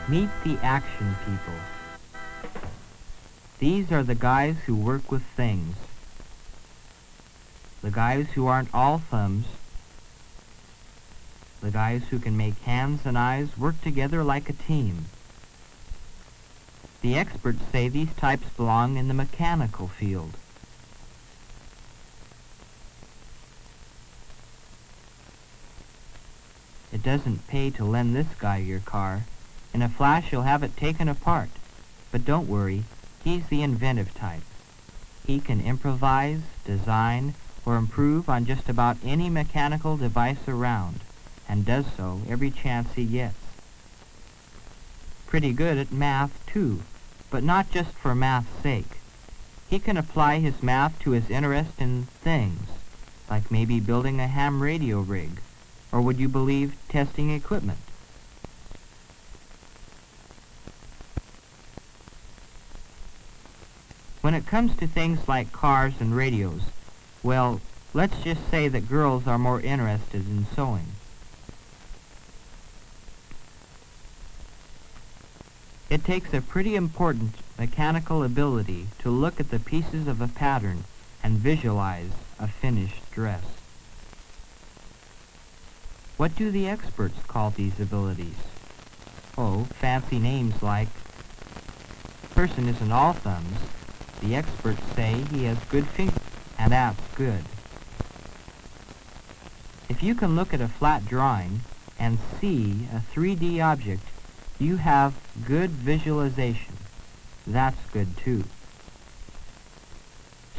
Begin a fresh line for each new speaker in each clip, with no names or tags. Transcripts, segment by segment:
Meet the action people. These are the guys who work with things. The guys who aren't all thumbs. The guys who can make hands and eyes work together like a team. The experts say these types belong in the mechanical field. It doesn't pay to lend this guy your car. In a flash you'll have it taken apart. But don't worry, he's the inventive type. He can improvise, design, or improve on just about any mechanical device around, and does so every chance he gets. Pretty good at math, too, but not just for math's sake. He can apply his math to his interest in things, like maybe building a ham radio rig, or would you believe testing equipment. When it comes to things like cars and radios, well, let's just say that girls are more interested in sewing. It takes a pretty important mechanical ability to look at the pieces of a pattern and visualize a finished dress. What do the experts call these abilities? Oh, fancy names like, person isn't all thumbs. The experts say he has good fingers, and that's good. If you can look at a flat drawing and see a 3D object, you have good visualization. That's good too.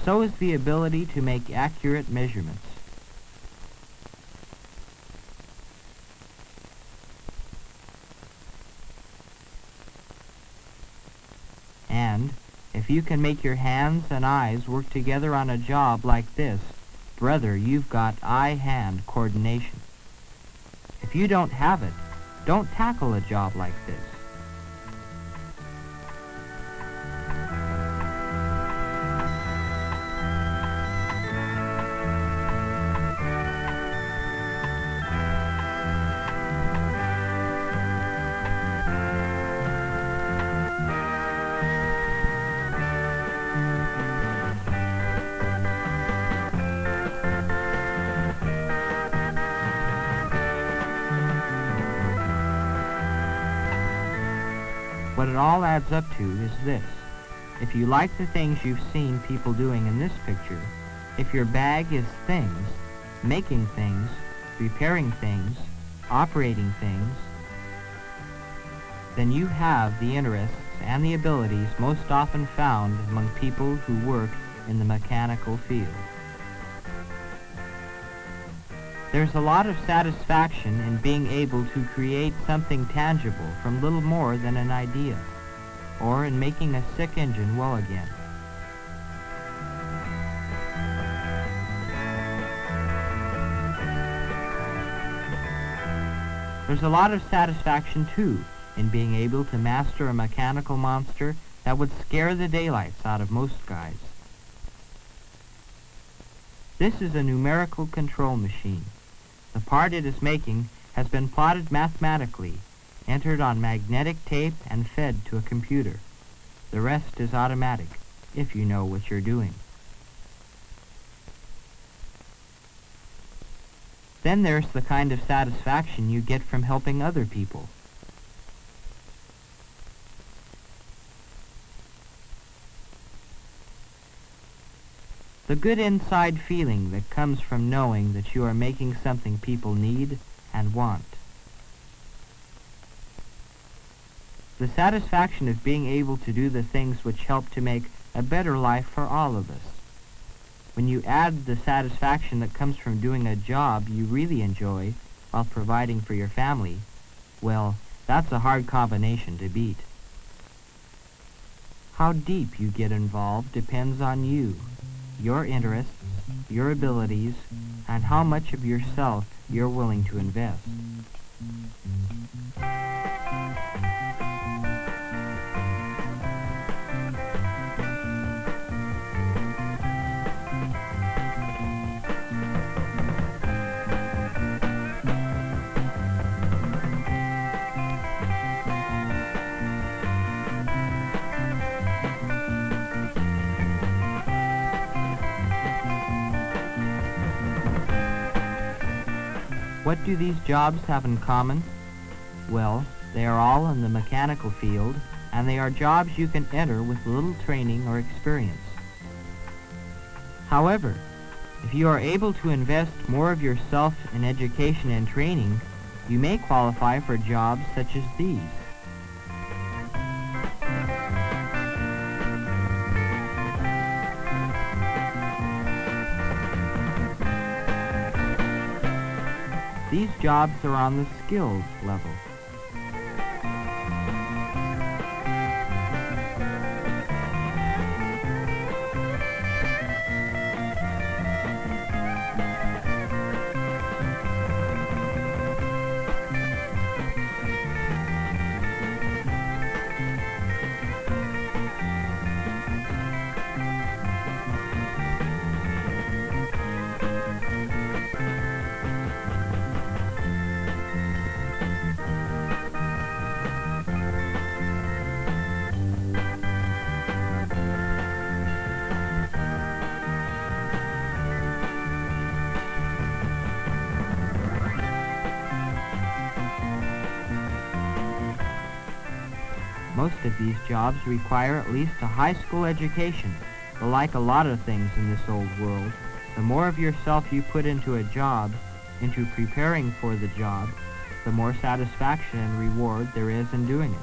So is the ability to make accurate measurements. And if you can make your hands and eyes work together on a job like this, brother, you've got eye-hand coordination. If you don't have it, don't tackle a job like this. What it all adds up to is this. If you like the things you've seen people doing in this picture, if your bag is things, making things, repairing things, operating things, then you have the interests and the abilities most often found among people who work in the mechanical field. There's a lot of satisfaction in being able to create something tangible from little more than an idea, or in making a sick engine well again. There's a lot of satisfaction, too, in being able to master a mechanical monster that would scare the daylights out of most guys. This is a numerical control machine. The part it is making has been plotted mathematically, entered on magnetic tape, and fed to a computer. The rest is automatic, if you know what you're doing. Then there's the kind of satisfaction you get from helping other people. The good inside feeling that comes from knowing that you are making something people need and want. The satisfaction of being able to do the things which help to make a better life for all of us. When you add the satisfaction that comes from doing a job you really enjoy while providing for your family, well, that's a hard combination to beat. How deep you get involved depends on you, your interests, your abilities, and how much of yourself you're willing to invest. What do these jobs have in common? Well, they are all in the mechanical field, and they are jobs you can enter with little training or experience. However, if you are able to invest more of yourself in education and training, you may qualify for jobs such as these. These jobs are on the skills level. Most of these jobs require at least a high school education, but like a lot of things in this old world, the more of yourself you put into a job, into preparing for the job, the more satisfaction and reward there is in doing it.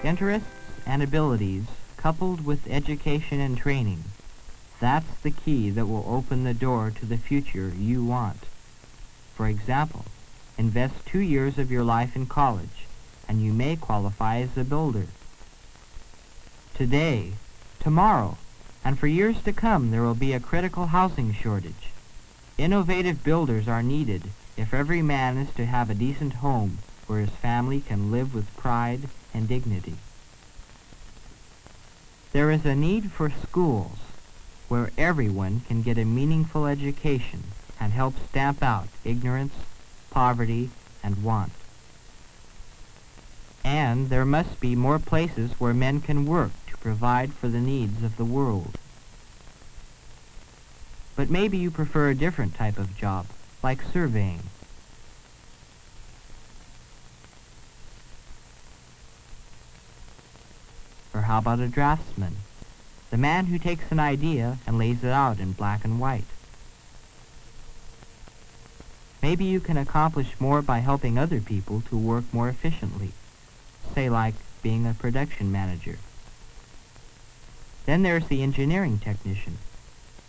Interests and abilities coupled with education and training, that's the key that will open the door to the future you want. For example, invest 2 years of your life in college, and you may qualify as a builder. Today, tomorrow, and for years to come, there will be a critical housing shortage. Innovative builders are needed if every man is to have a decent home where his family can live with pride and dignity. There is a need for schools where everyone can get a meaningful education and help stamp out ignorance, poverty, and want. And there must be more places where men can work to provide for the needs of the world. But maybe you prefer a different type of job, like surveying. Or how about a draftsman? The man who takes an idea and lays it out in black and white. Maybe you can accomplish more by helping other people to work more efficiently, say like being a production manager. Then there's the engineering technician.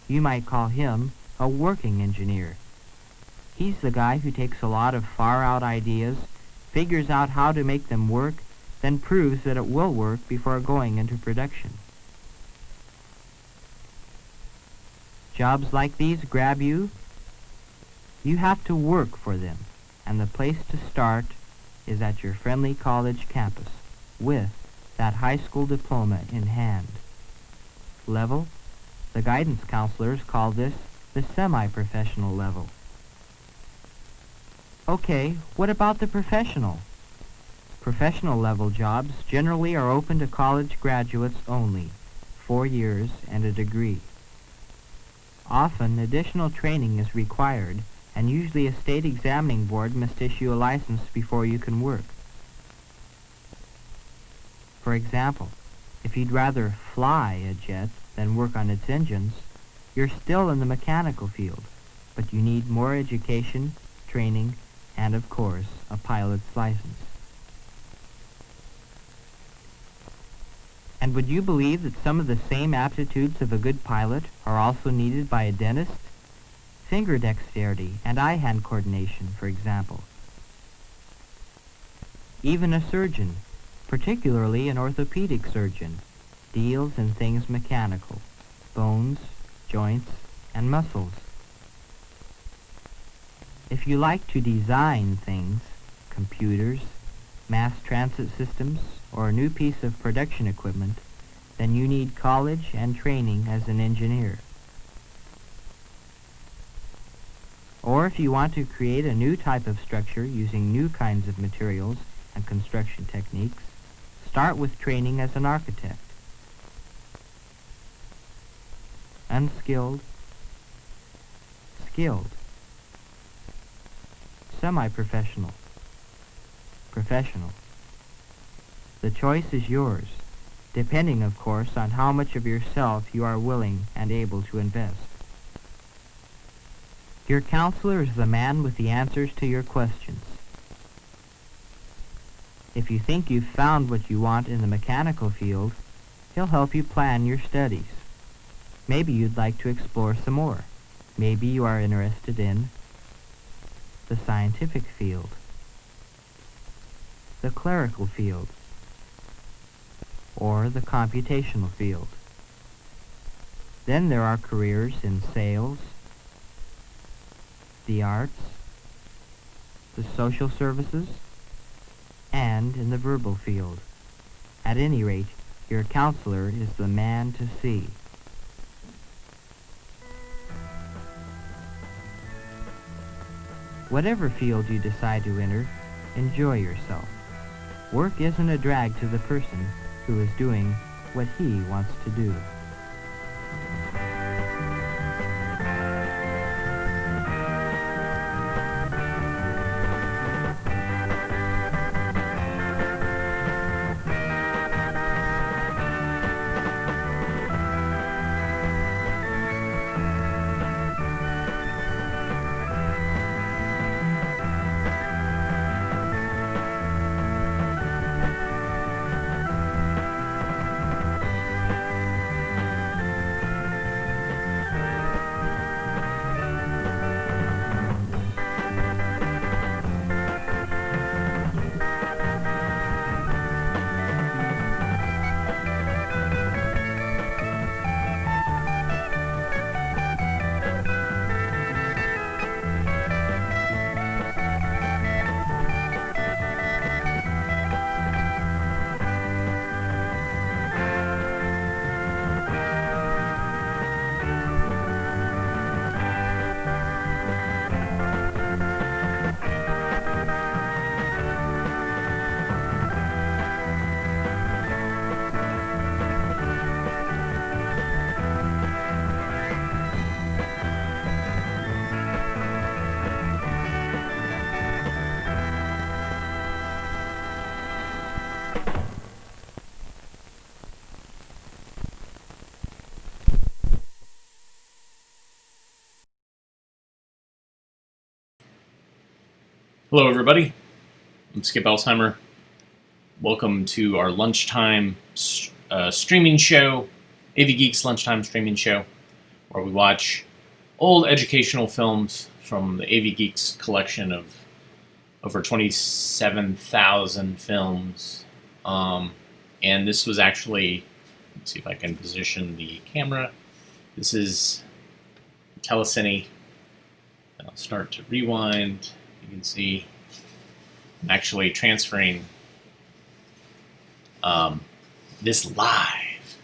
You might call him a working engineer. He's the guy who takes a lot of far-out ideas, figures out how to make them work, then proves that it will work before going into production. Jobs like these grab you. You have to work for them, and the place to start is at your friendly college campus with that high school diploma in hand. Level? The guidance counselors call this the semi-professional level. Okay, what about the professional? Professional level jobs generally are open to college graduates only, 4 years and a degree. Often additional training is required, and usually a state examining board must issue a license before you can work. For example, if you'd rather fly a jet than work on its engines, you're still in the mechanical field, but you need more education, training, and of course, a pilot's license. And would you believe that some of the same aptitudes of a good pilot are also needed by a dentist? Finger dexterity and eye-hand coordination, for example. Even a surgeon, particularly an orthopedic surgeon, deals in things mechanical, bones, joints, and muscles. If you like to design things, computers, mass transit systems, or a new piece of production equipment, then you need college and training as an engineer. Or if you want to create a new type of structure using new kinds of materials and construction techniques, start with training as an architect. Unskilled, skilled, semi-professional, professional. The choice is yours, depending, of course, on how much of yourself you are willing and able to invest. Your counselor is the man with the answers to your questions. If you think you've found what you want in the mechanical field, he'll help you plan your studies. Maybe you'd like to explore some more. Maybe you are interested in the scientific field, the clerical field, or the computational field. Then there are careers in sales, the arts, the social services, and in the verbal field. At any rate, your counselor is the man to see. Whatever field you decide to enter, enjoy yourself. Work isn't a drag to the person who is doing what he wants to do.
Hello, everybody. I'm Skip Elsheimer. Welcome to our lunchtime streaming show, AV Geeks Lunchtime Streaming Show, where we watch old educational films from the AV Geeks collection of over 27,000 films. And this was actually, let's see if I can position the camera. This is Telecine. I'll start to rewind. You can see I'm actually transferring this live.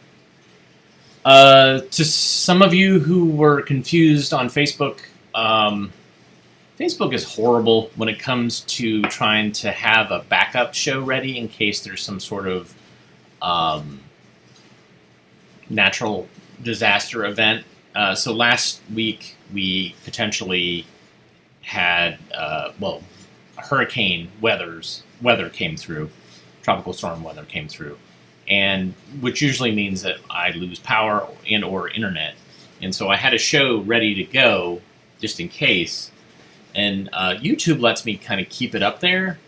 To some of you who were confused on Facebook, Facebook is horrible when it comes to trying to have a backup show ready in case there's some sort of natural disaster event. So last week we potentially had, hurricane weather came through, tropical storm weather came through, and which usually means that I lose power and or internet. And so I had a show ready to go just in case. And YouTube lets me kind of keep it up there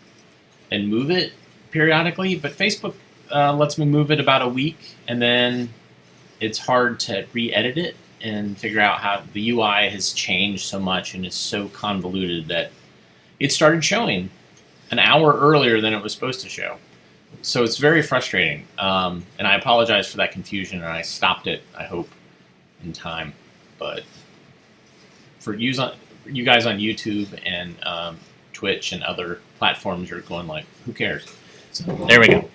and move it periodically, but Facebook lets me move it about a week, and then it's hard to re-edit it and figure out how the UI has changed so much and is so convoluted that it started showing an hour earlier than it was supposed to show. So it's very frustrating. And I apologize for that confusion, and I stopped it, I hope, in time. But for you guys on YouTube and Twitch and other platforms, you're going like, who cares? So there we go.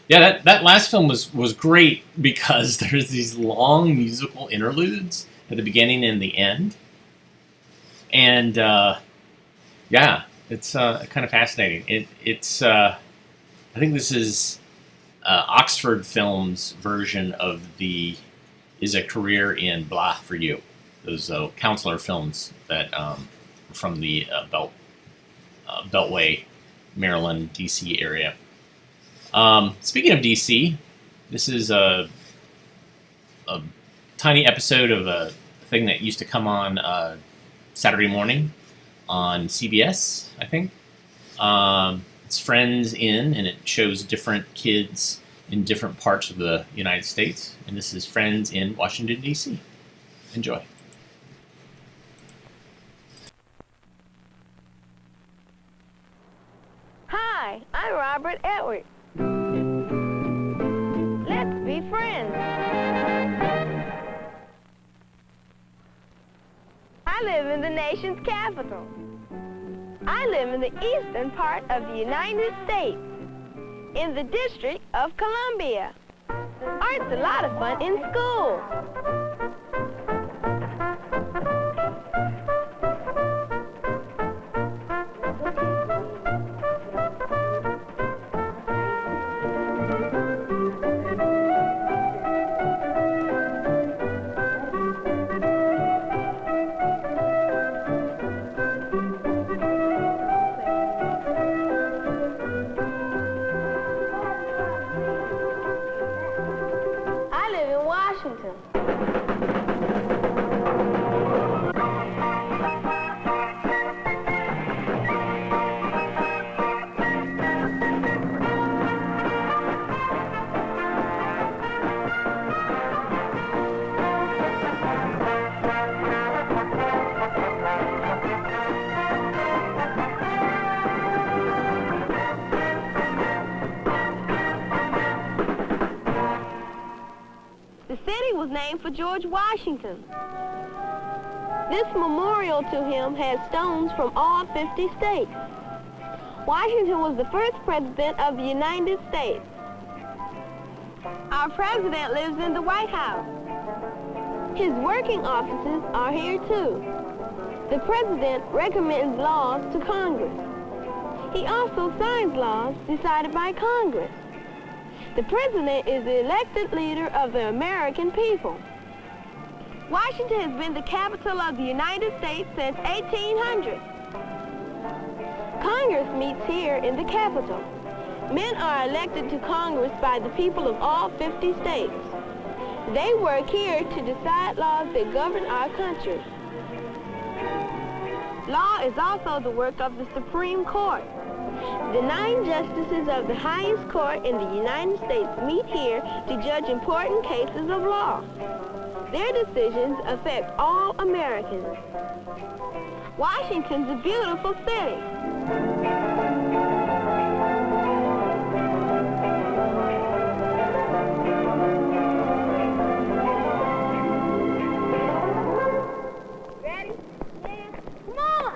Yeah, that last film was great because there's these long musical interludes at the beginning and the end. And yeah, it's kind of fascinating. It's I think this is Oxford Films' version of the Is a Career in Blah for You, those counselor films that from the Beltway, Maryland, D.C. area. Speaking of D.C., this is a tiny episode of a thing that used to come on Saturday morning on CBS, I think. It's Friends In, and it shows different kids in different parts of the United States. And this is Friends in Washington, D.C. Enjoy.
Hi, I'm Robert Edwards. Let's be friends. I live in the nation's capital. I live in the eastern part of the United States, in the District of Columbia. Art's a lot of fun in school. I live in Washington. The city was named for George Washington. This memorial to him has stones from all 50 states. Washington was the first president of the United States. Our president lives in the White House. His working offices are here too. The president recommends laws to Congress. He also signs laws decided by Congress. The president is the elected leader of the American people. Washington has been the capital of the United States since 1800. Congress meets here in the Capitol. Men are elected to Congress by the people of all 50 states. They work here to decide laws that govern our country. Law is also the work of the Supreme Court. The 9 justices of the highest court in the United States meet here to judge important cases of law. Their decisions affect all Americans. Washington's a beautiful city. Ready? Yeah. Come on!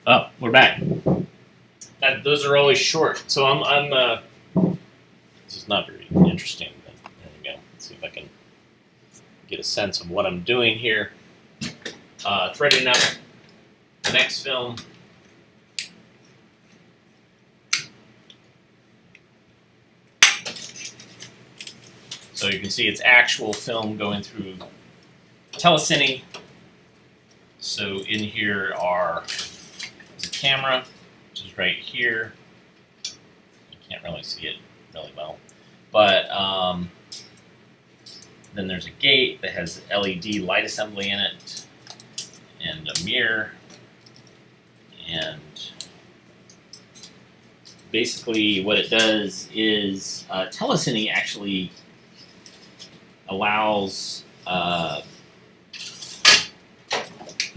Oh, we're back. Those are always short, so this is not very interesting. But there we go. Let's see if I can get a sense of what I'm doing here. Threading up the next film. So you can see it's actual film going through telecine. So in here are the camera, which is right here. You can't really see it really well. But then there's a gate that has LED light assembly in it, and a mirror, and basically what it does is telecine actually allows the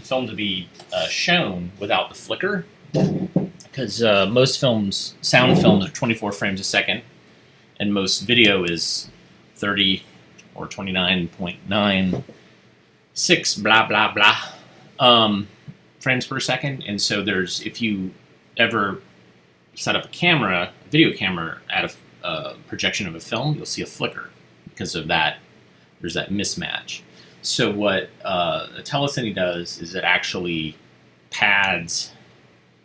film to be shown without the flicker, because most films, sound films, are 24 frames a second, and most video is 30 or 29.96 blah blah blah frames per second. And so there's, if you ever set up a camera, a video camera, at a projection of a film, you'll see a flicker because of that. There's that mismatch. So what a telecine does is it actually pads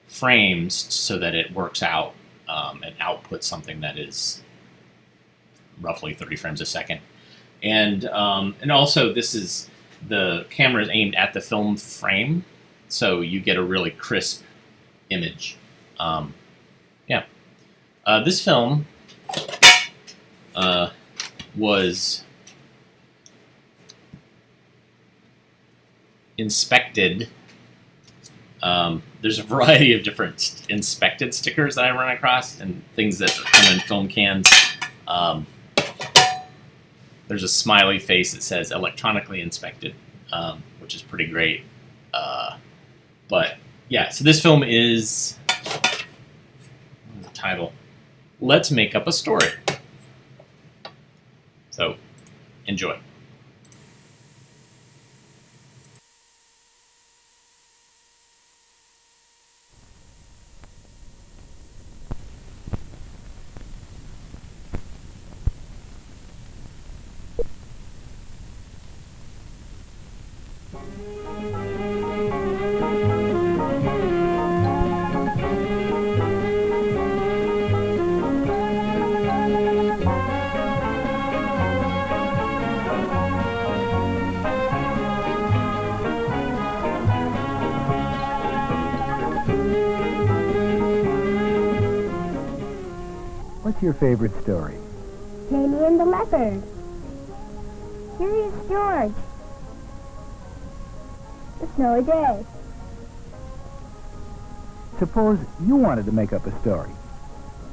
frames so that it works out and outputs something that is roughly 30 frames a second. And also this is, the camera is aimed at the film frame, so you get a really crisp image. This film was inspected. There's a variety of different inspected stickers that I run across and things that come in film cans. There's a smiley face that says electronically inspected, which is pretty great. But yeah, so this film is, the title, Let's Make Up a Story. So enjoy.
What's your favorite story?
Jamie and the Leopard. Curious George. The Snowy Day.
Suppose you wanted to make up a story.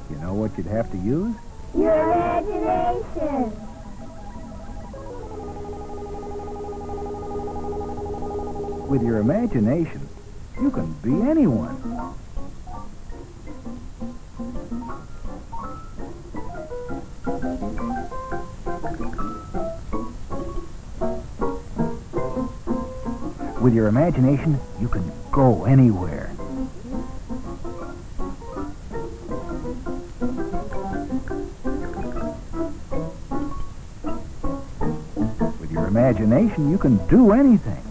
You know what you'd have to use?
Your imagination.
With your imagination, you can be anyone. With your imagination, you can go anywhere. With your imagination, you can do anything.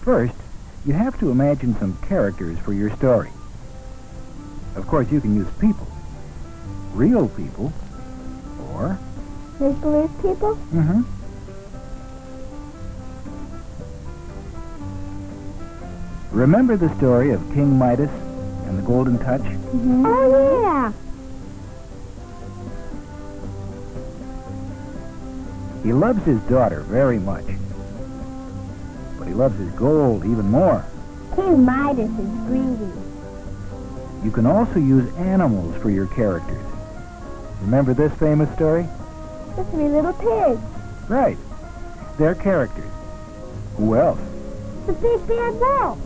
First, you have to imagine some characters for your story. Of course, you can use people. Real people. Or...
Make-believe people?
Mm-hmm. Remember the story of King Midas and the Golden Touch?
Mm-hmm. Oh, yeah.
He loves his daughter very much. But he loves his gold even more.
King Midas is greedy.
You can also use animals for your characters. Remember this famous story?
The three little pigs.
Right. They're characters. Who else?
The big bad wolf.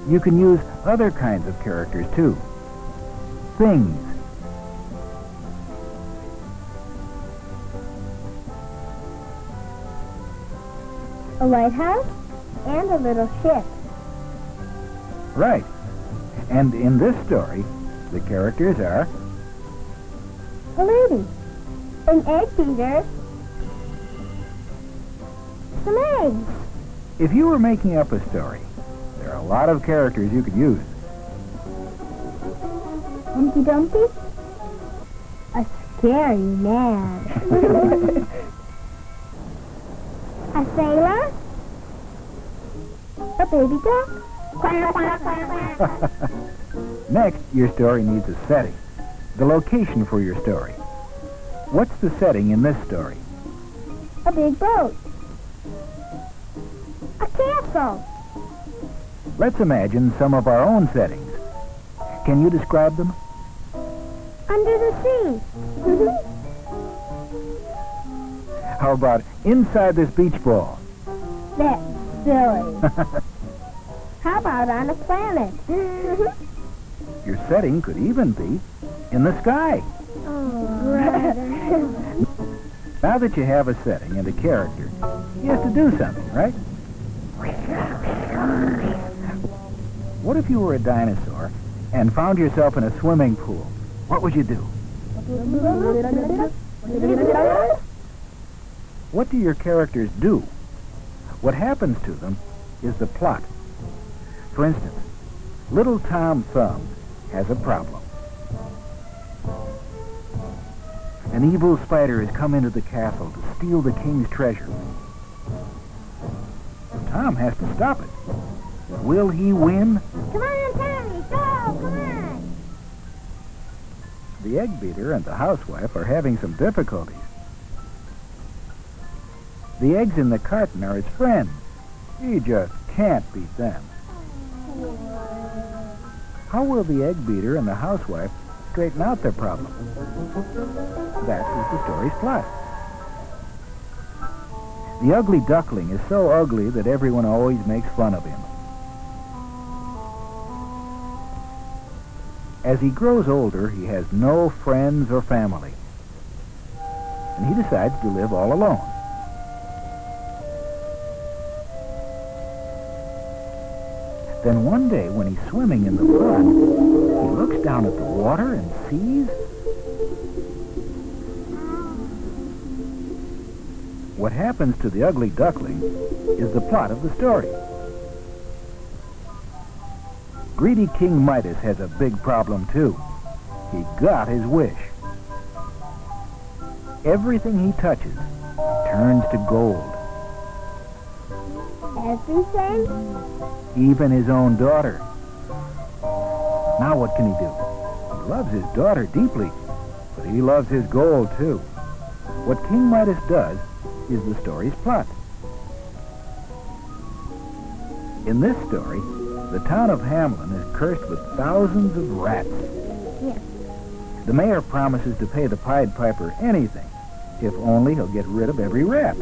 You can use other kinds of characters, too. Things.
A lighthouse and a little ship.
Right. And in this story, the characters are...
A lady. An egg beater. Some eggs.
If you were making up a story, there are a lot of characters you could use.
Humpty Dumpty. A scary man. A sailor. A baby duck. Quack, quack, quack, quack.
Next, your story needs a setting. The location for your story. What's the setting in this story?
A big boat. A castle.
Let's imagine some of our own settings. Can you describe them?
Under the sea.
How about inside this beach ball?
That's silly. How about on a planet?
Your setting could even be in the sky.
Oh,
Now that you have a setting and a character, you have to do something, right? What if you were a dinosaur and found yourself in a swimming pool? What would you do? What do your characters do? What happens to them is the plot. For instance, little Tom Thumb has a problem. An evil spider has come into the castle to steal the king's treasure. Tom has to stop it. Will he win?
come on, Tommy, go, come on.
The egg beater and the housewife are having some difficulties. The eggs in the carton are his friends. He just can't beat them. How will the egg beater and the housewife straighten out their problem? That is the story's plot. The ugly duckling is so ugly that everyone always makes fun of him. As he grows older, he has no friends or family. And he decides to live all alone. Then one day, when he's swimming in the pond, he looks down at the water and sees... What happens to the ugly duckling is the plot of the story. Greedy King Midas has a big problem, too. He got his wish. Everything he touches turns to gold.
Everything?
Even his own daughter. Now what can he do? He loves his daughter deeply, but he loves his gold, too. What King Midas does is the story's plot. In this story, the town of Hamlin is cursed with thousands of rats.
Yes.
The mayor promises to pay the Pied Piper anything, if only he'll get rid of every rat.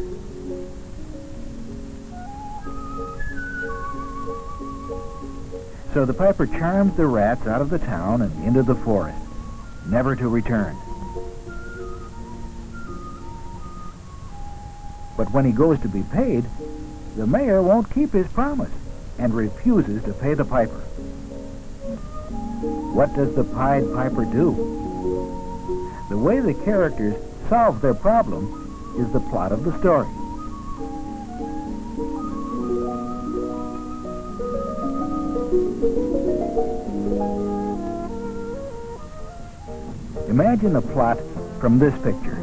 So the piper charms the rats out of the town and into the forest, never to return. But when he goes to be paid, the mayor won't keep his promise and refuses to pay the piper. What does the Pied Piper do? The way the characters solve their problem is the plot of the story. Imagine a plot from this picture.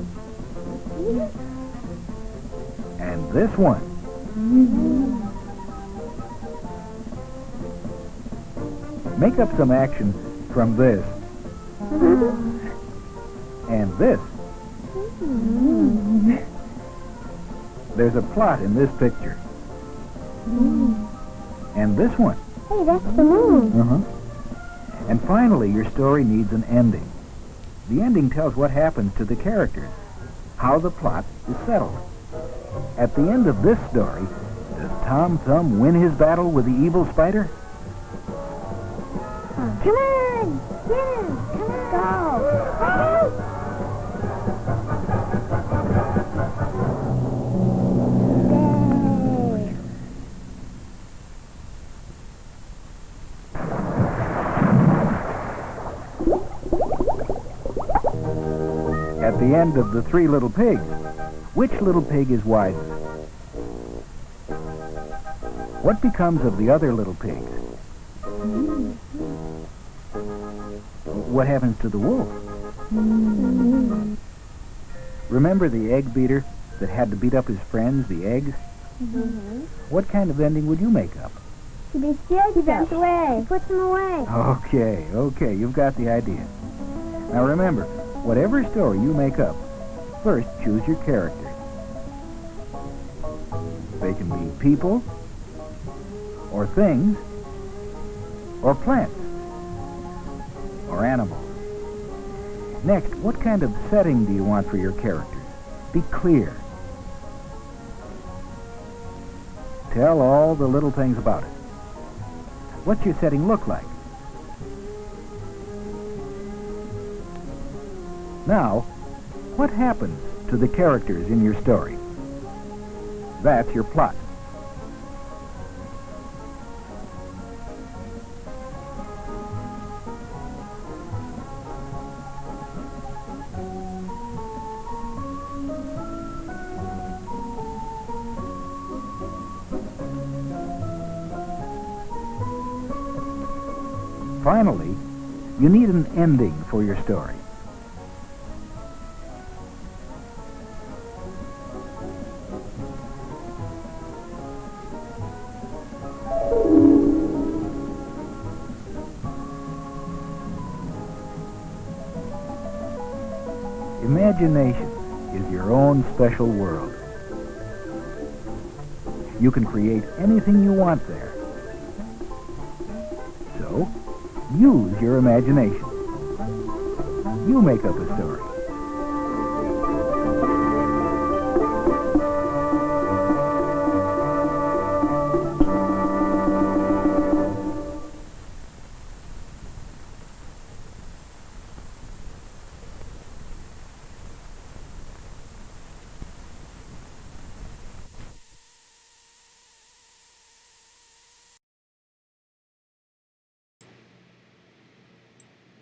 And this one. Make up some action from this. And this. There's a plot in this picture. And this one.
Hey, that's the moon.
Uh-huh. And finally, your story needs an ending. The ending tells what happens to the characters, how the plot is settled. At the end of this story, does Tom Thumb win his battle with the evil spider?
Come on! Yeah! Come on! Go! Yay!
At the end of The Three Little Pigs, which little pig is wiser? What becomes of the other little pigs? What happens to the wolf? Remember the egg beater that had to beat up his friends, the eggs? What kind of ending would you make up?
To be scared to them away. He puts them away.
Okay, you've got the idea. Now remember, whatever story you make up, first choose your characters. They can be people, or things, or plants, or animals. Next, what kind of setting do you want for your characters? Be clear. Tell all the little things about it. What's your setting look like? Now, what happens to the characters in your story? That's your plot. Finally, you need an ending for your story. Imagination is your own special world. You can create anything you want there. So, use your imagination. You make up a story.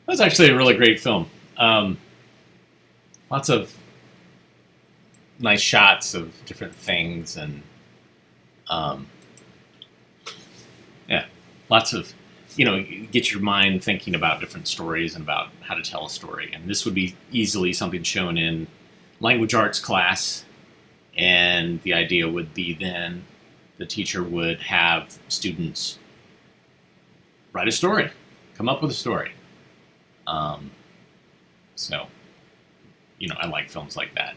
That's actually a really great film. Lots of nice shots of different things, and yeah, lots of, get your mind thinking about different stories and about how to tell a story. And this would be easily something shown in language arts class, and the idea would be then the teacher would have students write a story, come up with a story. So, I like films like that.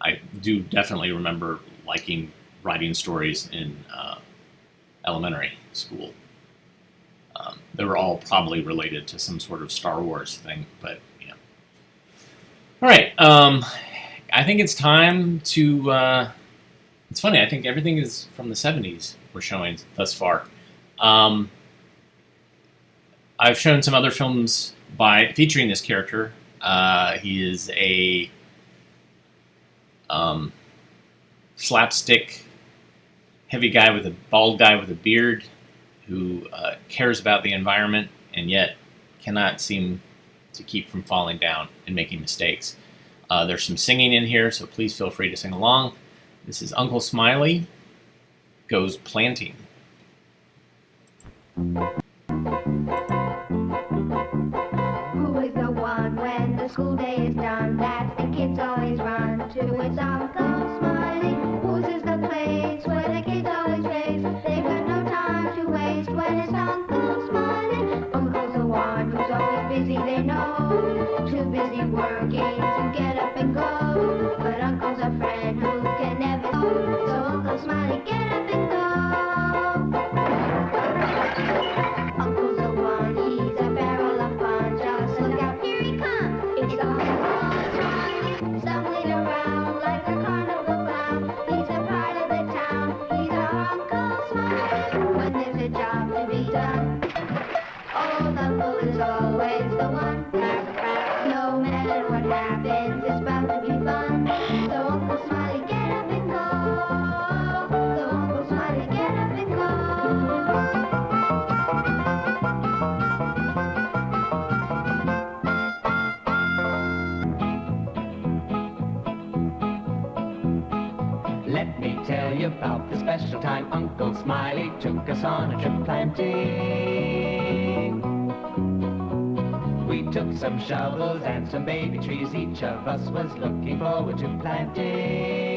I do definitely remember liking writing stories in elementary school. They were all probably related to some sort of Star Wars thing, but yeah. All right, I think it's time to. It's funny. I think everything is from the '70s we're showing thus far. I've shown some other films featuring this character. He is a slapstick, heavy guy with a bald guy with a beard who cares about the environment and yet cannot seem to keep from falling down and making mistakes. There's some singing in here, so please feel free to sing along. This is Uncle Smiley Goes Planting.
Who is the one when the school day is done that the kids always run to? It's Uncle Smiley. Whose is the place where the kids always race? They've got no time to waste when it's Uncle Smiley. Uncle's the one who's always busy, they know. Too busy working to get up and go. But Uncle's a friend who can never go. So Uncle Smiley, get up and go. Uncle's the one, he's a barrel of fun. Just look out, here he comes. It's Uncle Smiley, stumbling around like a carnival clown. He's a part of the town, he's our Uncle Smiley. When there's a job to be done, old Uncle is always the one. No matter what happens, it's bound to be fun. So Uncle Smiley, get up and go. So Uncle Smiley, get up and go.
Let me tell you about the special time Uncle Smiley took us on a trip planting. We took some shovels and some baby trees each of us was looking forward to planting.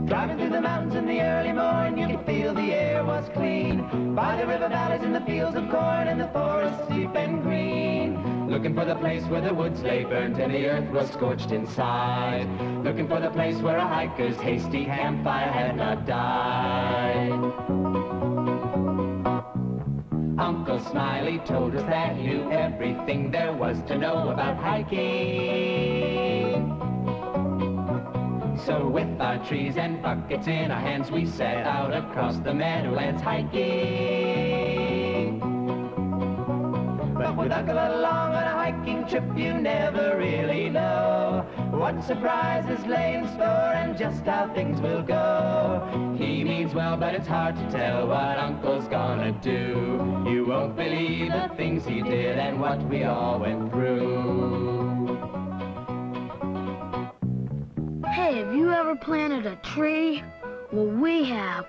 Driving through the mountains in the early morning, you could feel the air was clean. By the river valleys and the fields of corn and the forests deep and green. Looking for the place where the woods lay burnt and the earth was scorched inside. Looking for the place where a hiker's hasty campfire had not died. Uncle Smiley told us that he knew everything there was to know about hiking. So with our trees and buckets in our hands, we set out across the meadowlands hiking. But with Uncle along on a hiking trip, you never really know what surprises lay in store and just how things will go. He means well, but it's hard to tell what Uncle's gonna do. You won't believe the things he did and what we all went through.
Hey, have you ever planted a tree? Well, we have.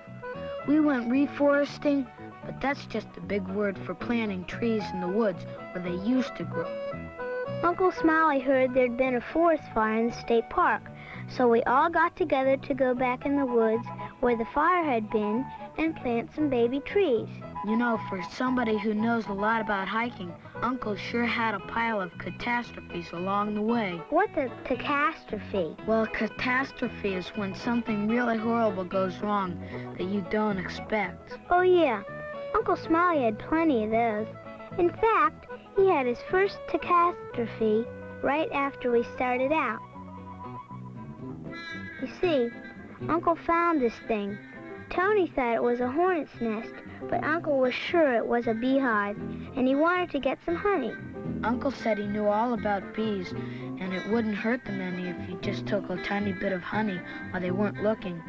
We went reforesting, but that's just a big word for planting trees in the woods where they used to grow.
Uncle Smiley heard there'd been a forest fire in the state park, so we all got together to go back in the woods where the fire had been and plant some baby trees.
You know, for somebody who knows a lot about hiking, Uncle sure had a pile of catastrophes along the way.
What's a catastrophe?
Well, a catastrophe is when something really horrible goes wrong that you don't expect.
Oh, yeah. Uncle Smiley had plenty of those. In fact, he had his first catastrophe right after we started out. You see, Uncle found this thing. Tony thought it was a hornet's nest, but Uncle was sure it was a beehive, and he wanted to get some honey.
Uncle said he knew all about bees, and it wouldn't hurt them any if you just took a tiny bit of honey while they weren't looking.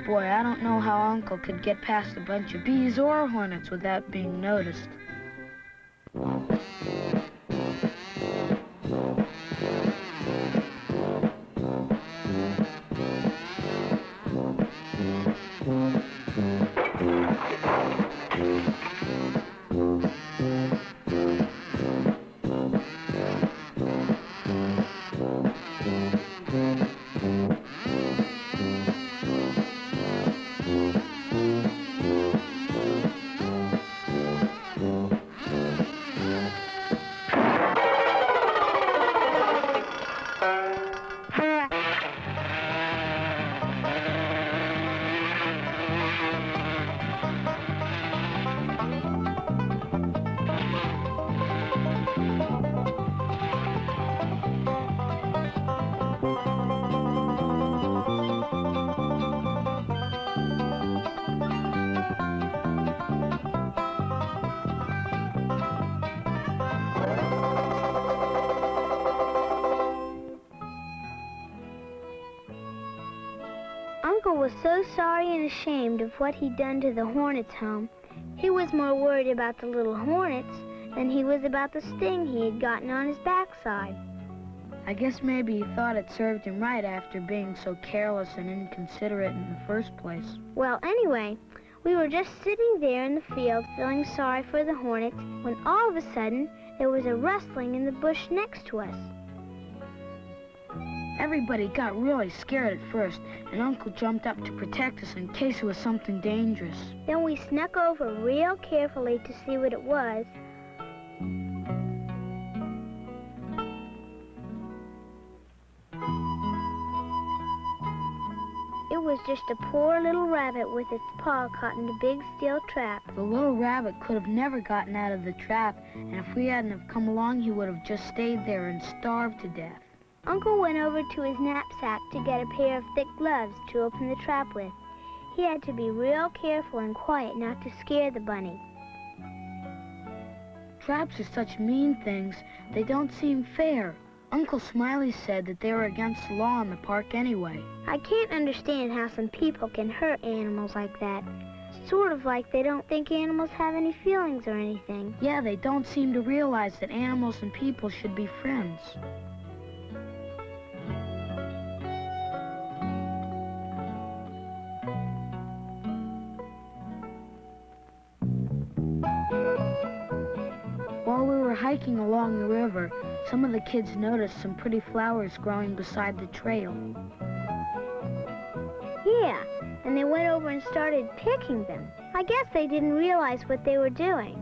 Boy, I don't know how Uncle could get past a bunch of bees or hornets without being noticed.
so sorry and ashamed of what he'd done to the hornet's home. He was more worried about the little hornets than he was about the sting he had gotten on his backside.
I guess maybe he thought it served him right after being so careless and inconsiderate in the first place.
Well, anyway, we were just sitting there in the field feeling sorry for the hornets when all of a sudden there was a rustling in the bush next to us.
Everybody got really scared at first, and Uncle jumped up to protect us in case it was something dangerous.
Then we snuck over real carefully to see what it was. It was just a poor little rabbit with its paw caught in a big steel trap.
The little rabbit could have never gotten out of the trap, and if we hadn't have come along, he would have just stayed there and starved to death.
Uncle went over to his knapsack to get a pair of thick gloves to open the trap with. He had to be real careful and quiet not to scare the bunny.
Traps are such mean things, they don't seem fair. Uncle Smiley said that they were against the law in the park anyway.
I can't understand how some people can hurt animals like that. Sort of like they don't think animals have any feelings or anything.
Yeah, they don't seem to realize that animals and people should be friends. While we were hiking along the river, some of the kids noticed some pretty flowers growing beside the trail.
Yeah, and they went over and started picking them. I guess they didn't realize what they were doing.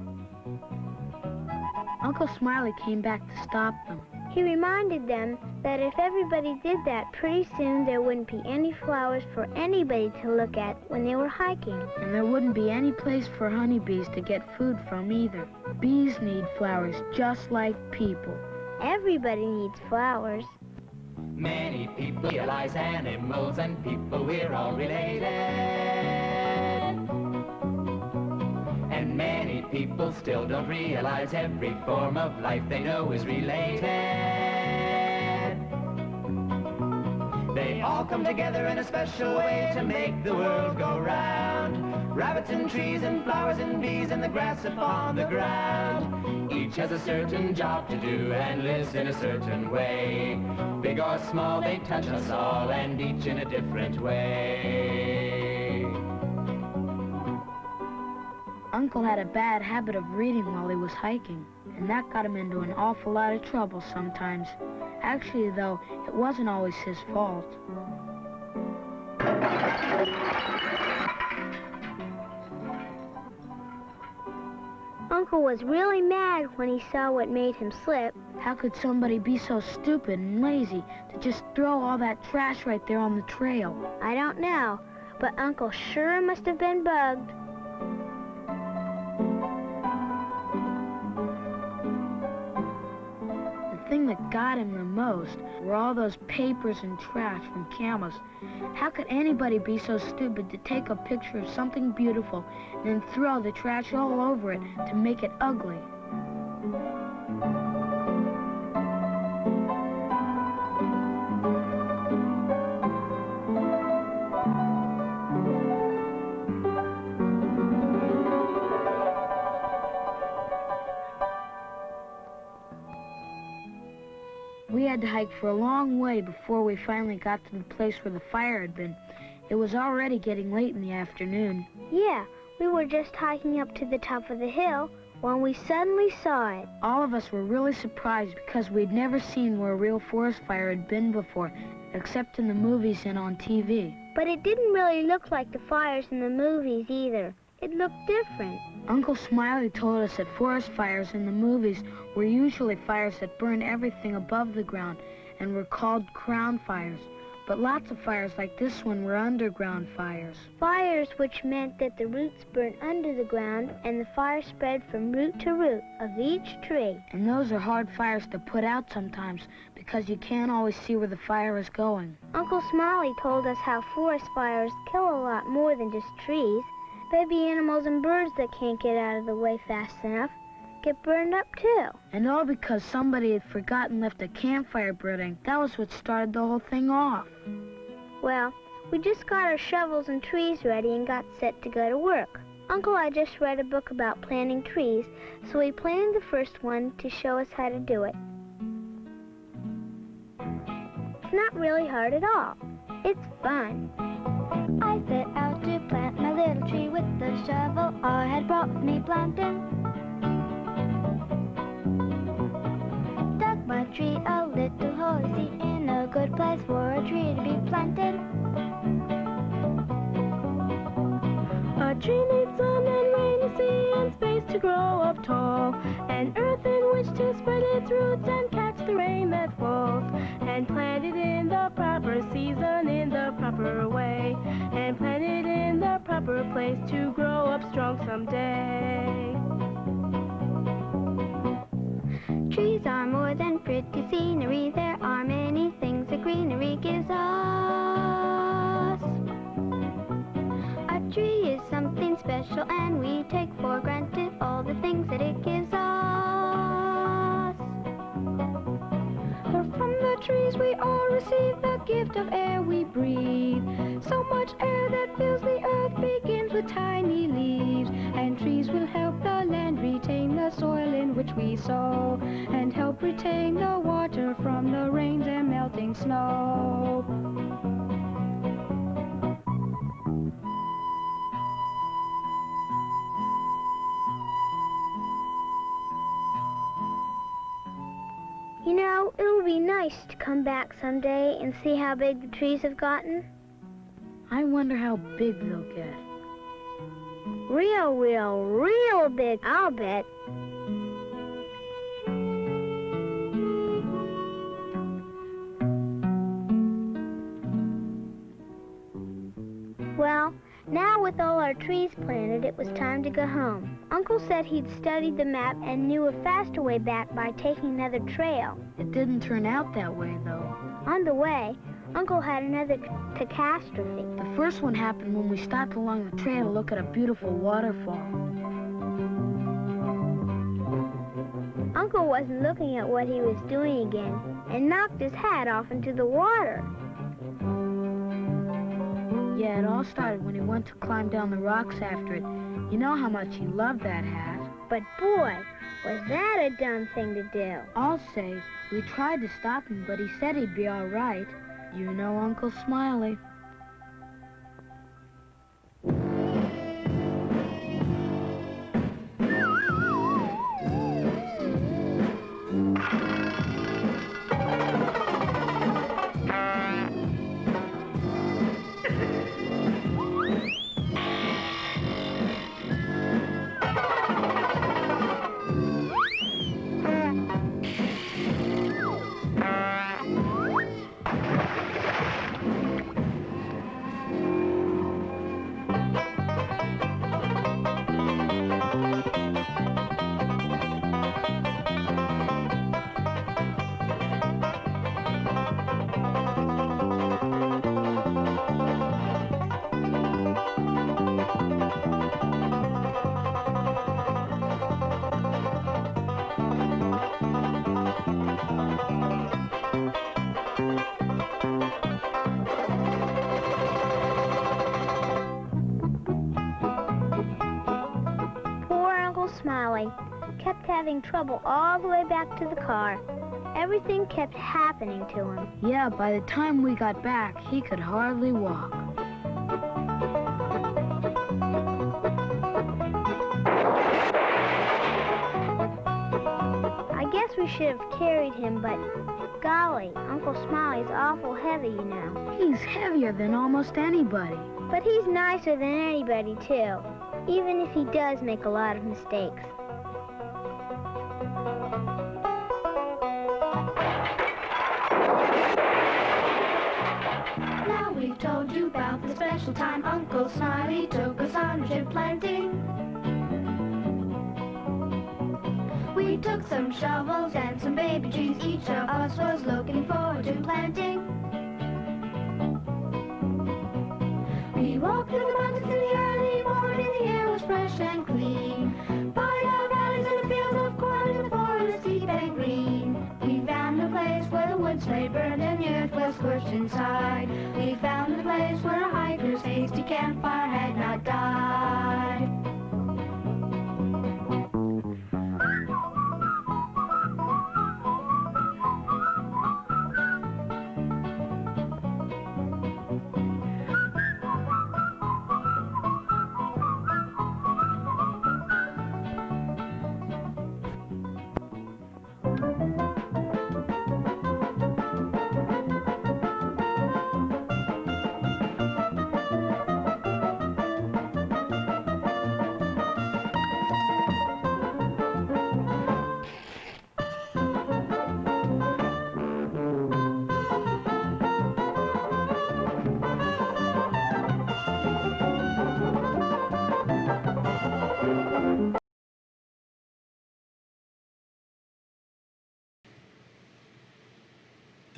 Uncle Smiley came back to stop them.
He reminded them that if everybody did that, pretty soon there wouldn't be any flowers for anybody to look at when they were hiking.
And there wouldn't be any place for honeybees to get food from either. Bees need flowers just like people.
Everybody needs flowers.
Many people realize animals and people, we're all related. And many people still don't realize every form of life they know is related. They all come together in a special way to make the world go round. Rabbits and trees and flowers and bees and the grass upon the ground. Each has a certain job to do and lives in a certain way. Big or small, they touch us all, and each in a different way.
Uncle had a bad habit of reading while he was hiking, and that got him into an awful lot of trouble sometimes. Actually, though, it wasn't always his fault.
Uncle was really mad when he saw what made him slip.
How could somebody be so stupid and lazy to just throw all that trash right there on the trail?
I don't know, but Uncle sure must have been bugged.
The thing that got him the most were all those papers and trash from cameras. How could anybody be so stupid to take a picture of something beautiful and then throw the trash all over it to make it ugly? We had to hike for a long way before we finally got to the place where the fire had been. It was already getting late in the afternoon.
Yeah, we were just hiking up to the top of the hill when we suddenly saw it.
All of us were really surprised because we'd never seen where a real forest fire had been before, except in the movies and on TV.
But it didn't really look like the fires in the movies either. It looked different.
Uncle Smiley told us that forest fires in the movies were usually fires that burned everything above the ground and were called crown fires. But lots of fires like this one were underground fires.
Fires which meant that the roots burned under the ground and the fire spread from root to root of each tree.
And those are hard fires to put out sometimes because you can't always see where the fire is going.
Uncle Smiley told us how forest fires kill a lot more than just trees. Baby animals and birds that can't get out of the way fast enough get burned up too.
And all because somebody had forgotten left a campfire burning. That was what started the whole thing off.
Well, We just got our shovels and trees ready and got set to go to work. Uncle had just read a book about planting trees, so he planted the first one to show us how to do it. It's not really hard at all. It's fun.
I set out to plant my little tree with the shovel I had brought with me planting. Dug my tree a little hole, you see, in a good place for a tree to be planted.
A tree needs sun and rain, you see, and space to grow up tall, and earth in which to spread its roots and catch the rain that falls, and plant it in the proper season, in the proper way, and plant it in the proper place to grow up strong someday.
Trees are more than pretty scenery. There are many things that greenery gives us. A tree is something special, and we take for granted all the things that it gives us. For from the trees we all receive the gift of air we breathe. So much air that fills the earth begins with tiny leaves, and trees will help the land retain the soil in which we sow, and help retain the water from the rains and melting snow.
You know, it'll be nice to come back someday and see how big the trees have gotten.
I wonder how big they'll get.
Real big, I'll bet. Well, now with all our trees planted, it was time to go home. Uncle said he'd studied the map and knew a faster way back by taking another trail.
It didn't turn out that way, though.
On the way, Uncle had another catastrophe.
The first one happened when we stopped along the trail to look at a beautiful waterfall.
Uncle wasn't looking at what he was doing again and knocked his hat off into the water.
Yeah, it all started when he went to climb down the rocks after it. You know how much he loved that hat.
But boy, was that a dumb thing to do.
I'll say, we tried to stop him, but he said he'd be all right. You know Uncle Smiley.
Smiley kept having trouble all the way back to the car. Everything kept happening to him.
Yeah, by the time we got back, he could hardly walk.
I guess we should have carried him, but golly, Uncle Smiley's awful heavy, you know.
He's heavier than almost anybody.
But he's nicer than anybody, too, even if he does make a lot of mistakes.
Now we've told you about the special time Uncle Smiley took us on a trip planting. We took some shovels and some baby trees each of us was looking forward to planting. We walked through the mountains in the early morning, the air was fresh and clean. By the valleys and the fields of corn and the forest deep and green. We found a place where the woods lay burned and the earth was scorched inside. We found a place where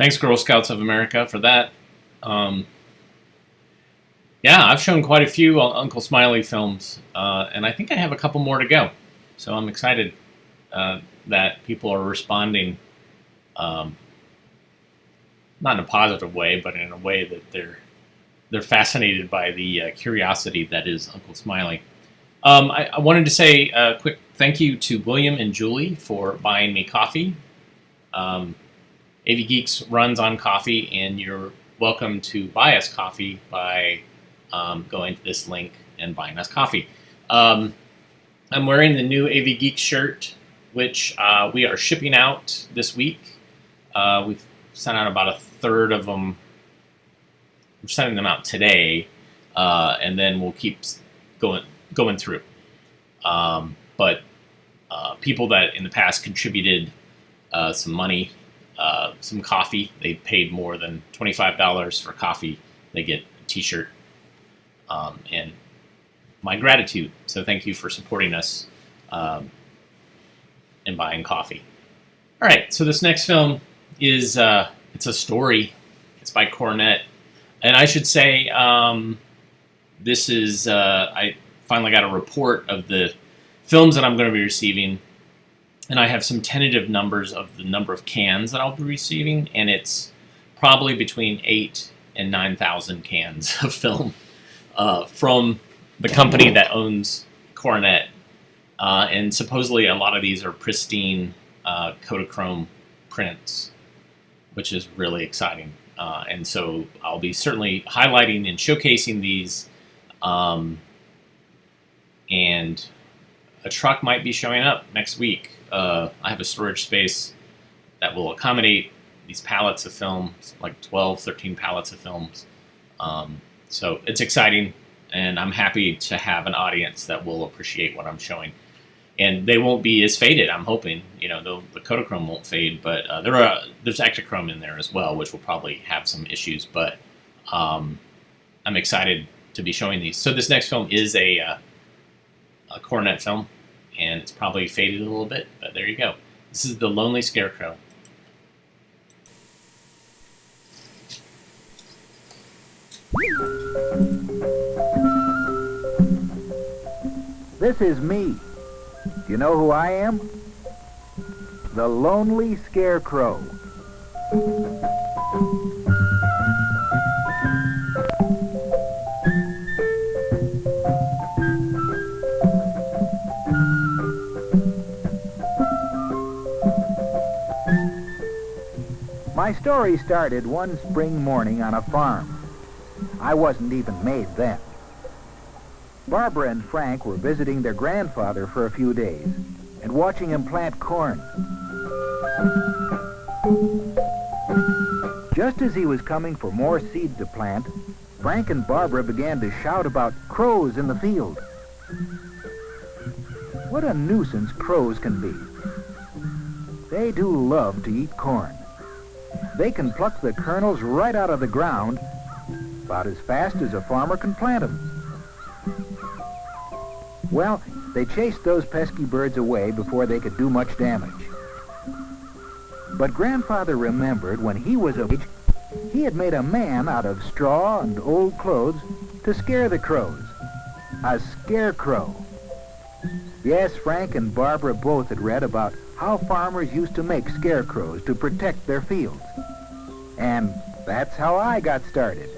Thanks, Girl Scouts of America, for that. Yeah, I've shown quite a few Uncle Smiley films, and I think I have a couple more to go. So I'm excited that people are responding, not in a positive way, but in a way that they're fascinated by the curiosity that is Uncle Smiley. I wanted to say a quick thank you to William and Julie for buying me coffee. AV Geeks runs on coffee, and you're welcome to buy us coffee by going to this link and buying us coffee. I'm wearing the new AV Geeks shirt, which we are shipping out this week. We've sent out about a third of them. We're sending them out today, and then we'll keep going through. But people that in the past contributed some money, some coffee, they paid more than $25 for coffee, they get a t-shirt, and my gratitude. So thank you for supporting us and buying coffee. All right, so this next film is it's a story. It's by Cornette, and I should say this is I finally got a report of the films that I'm going to be receiving, and I have some tentative numbers of the number of cans that I'll be receiving, and it's probably between 8,000 and 9,000 cans of film from the company that owns Cornette. And supposedly a lot of these are pristine Kodachrome prints, which is really exciting. And so I'll be certainly highlighting and showcasing these. And a truck might be showing up next week. I have a storage space that will accommodate these pallets of films, like 12, 13 pallets of films. So it's exciting, and I'm happy to have an audience that will appreciate what I'm showing. And they won't be as faded, I'm hoping. You know, the Kodachrome won't fade, but there's Ektachrome in there as well, which will probably have some issues. But I'm excited to be showing these. So this next film is a Cornette film, and it's probably faded a little bit, but there you go. This is The Lonely Scarecrow.
This is me. Do you know who I am? The Lonely Scarecrow. My story started one spring morning on a farm. I wasn't even made then. Barbara and Frank were visiting their grandfather for a few days and watching him plant corn. Just as he was coming for more seed to plant, Frank and Barbara began to shout about crows in the field. What a nuisance crows can be. They do love to eat corn. They can pluck the kernels right out of the ground about as fast as a farmer can plant them. Well, they chased those pesky birds away before they could do much damage. But Grandfather remembered when he was of age, he had made a man out of straw and old clothes to scare the crows. A scarecrow. Yes, Frank and Barbara both had read about how farmers used to make scarecrows to protect their fields. And that's how I got started.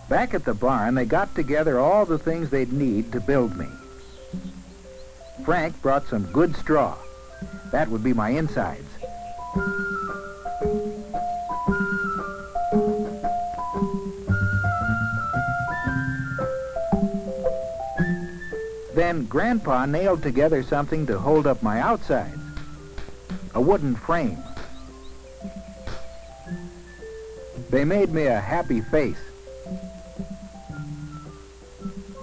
Back at the barn, they got together all the things they'd need to build me. Frank brought some good straw. That would be my insides. Then Grandpa nailed together something to hold up my outsides. A wooden frame. They made me a happy face.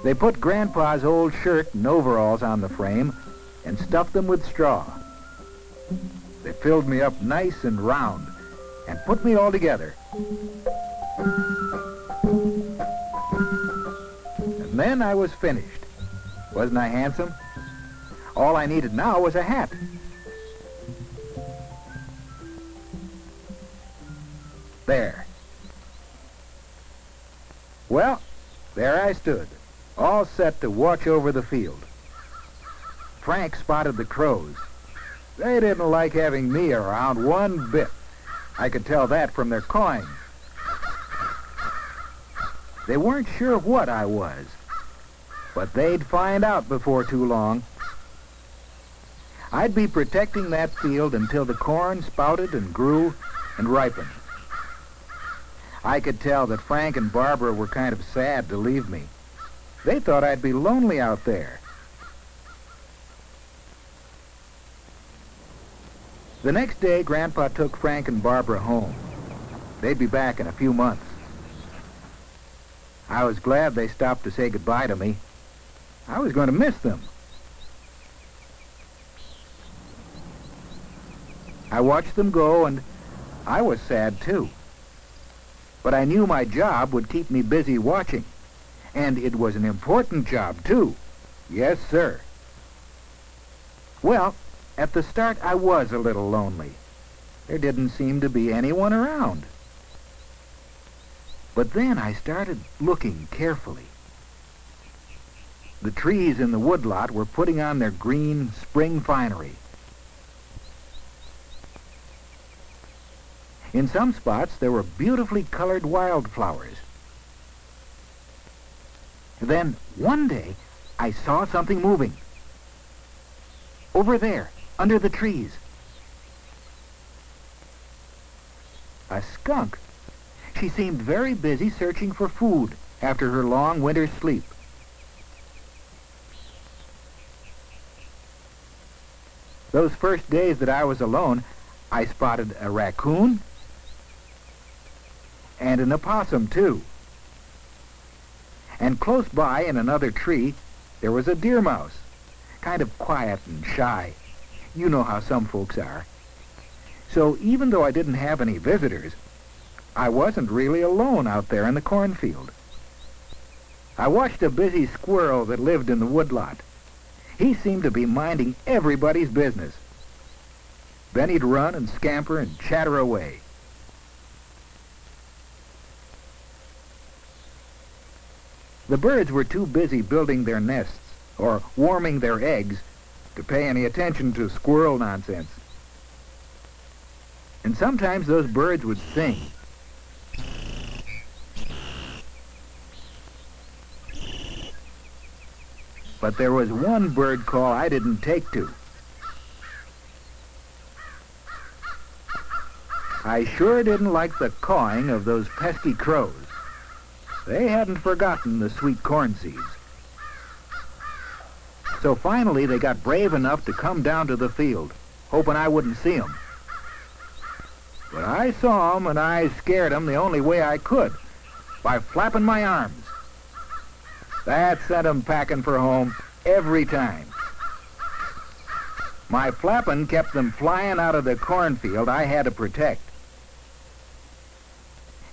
They put Grandpa's old shirt and overalls on the frame and stuffed them with straw. They filled me up nice and round and put me all together. And then I was finished. Wasn't I handsome? All I needed now was a hat. There. Well, there I stood, all set to watch over the field. Frank spotted the crows. They didn't like having me around one bit. I could tell that from their cawing. They weren't sure what I was, but they'd find out before too long. I'd be protecting that field until the corn sprouted and grew and ripened. I could tell that Frank and Barbara were kind of sad to leave me. They thought I'd be lonely out there. The next day, Grandpa took Frank and Barbara home. They'd be back in a few months. I was glad they stopped to say goodbye to me. I was going to miss them. I watched them go, and I was sad, too. But I knew my job would keep me busy watching. And it was an important job, too. Yes, sir. Well, at the start, I was a little lonely. There didn't seem to be anyone around. But then I started looking carefully. The trees in the woodlot were putting on their green spring finery. In some spots, there were beautifully colored wildflowers. Then, one day, I saw something moving. Over there, under the trees. A skunk. She seemed very busy searching for food after her long winter's sleep. Those first days that I was alone, I spotted a raccoon and an opossum, too. And close by in another tree, there was a deer mouse, kind of quiet and shy. You know how some folks are. So even though I didn't have any visitors, I wasn't really alone out there in the cornfield. I watched a busy squirrel that lived in the woodlot. He seemed to be minding everybody's business. Then he'd run and scamper and chatter away. The birds were too busy building their nests or warming their eggs to pay any attention to squirrel nonsense. And sometimes those birds would sing. But there was one bird call I didn't take to. I sure didn't like the cawing of those pesky crows. They hadn't forgotten the sweet corn seeds. So finally they got brave enough to come down to the field, hoping I wouldn't see them. But I saw them, and I scared them the only way I could, by flapping my arms. That sent them packing for home every time. My flapping kept them flying out of the cornfield I had to protect.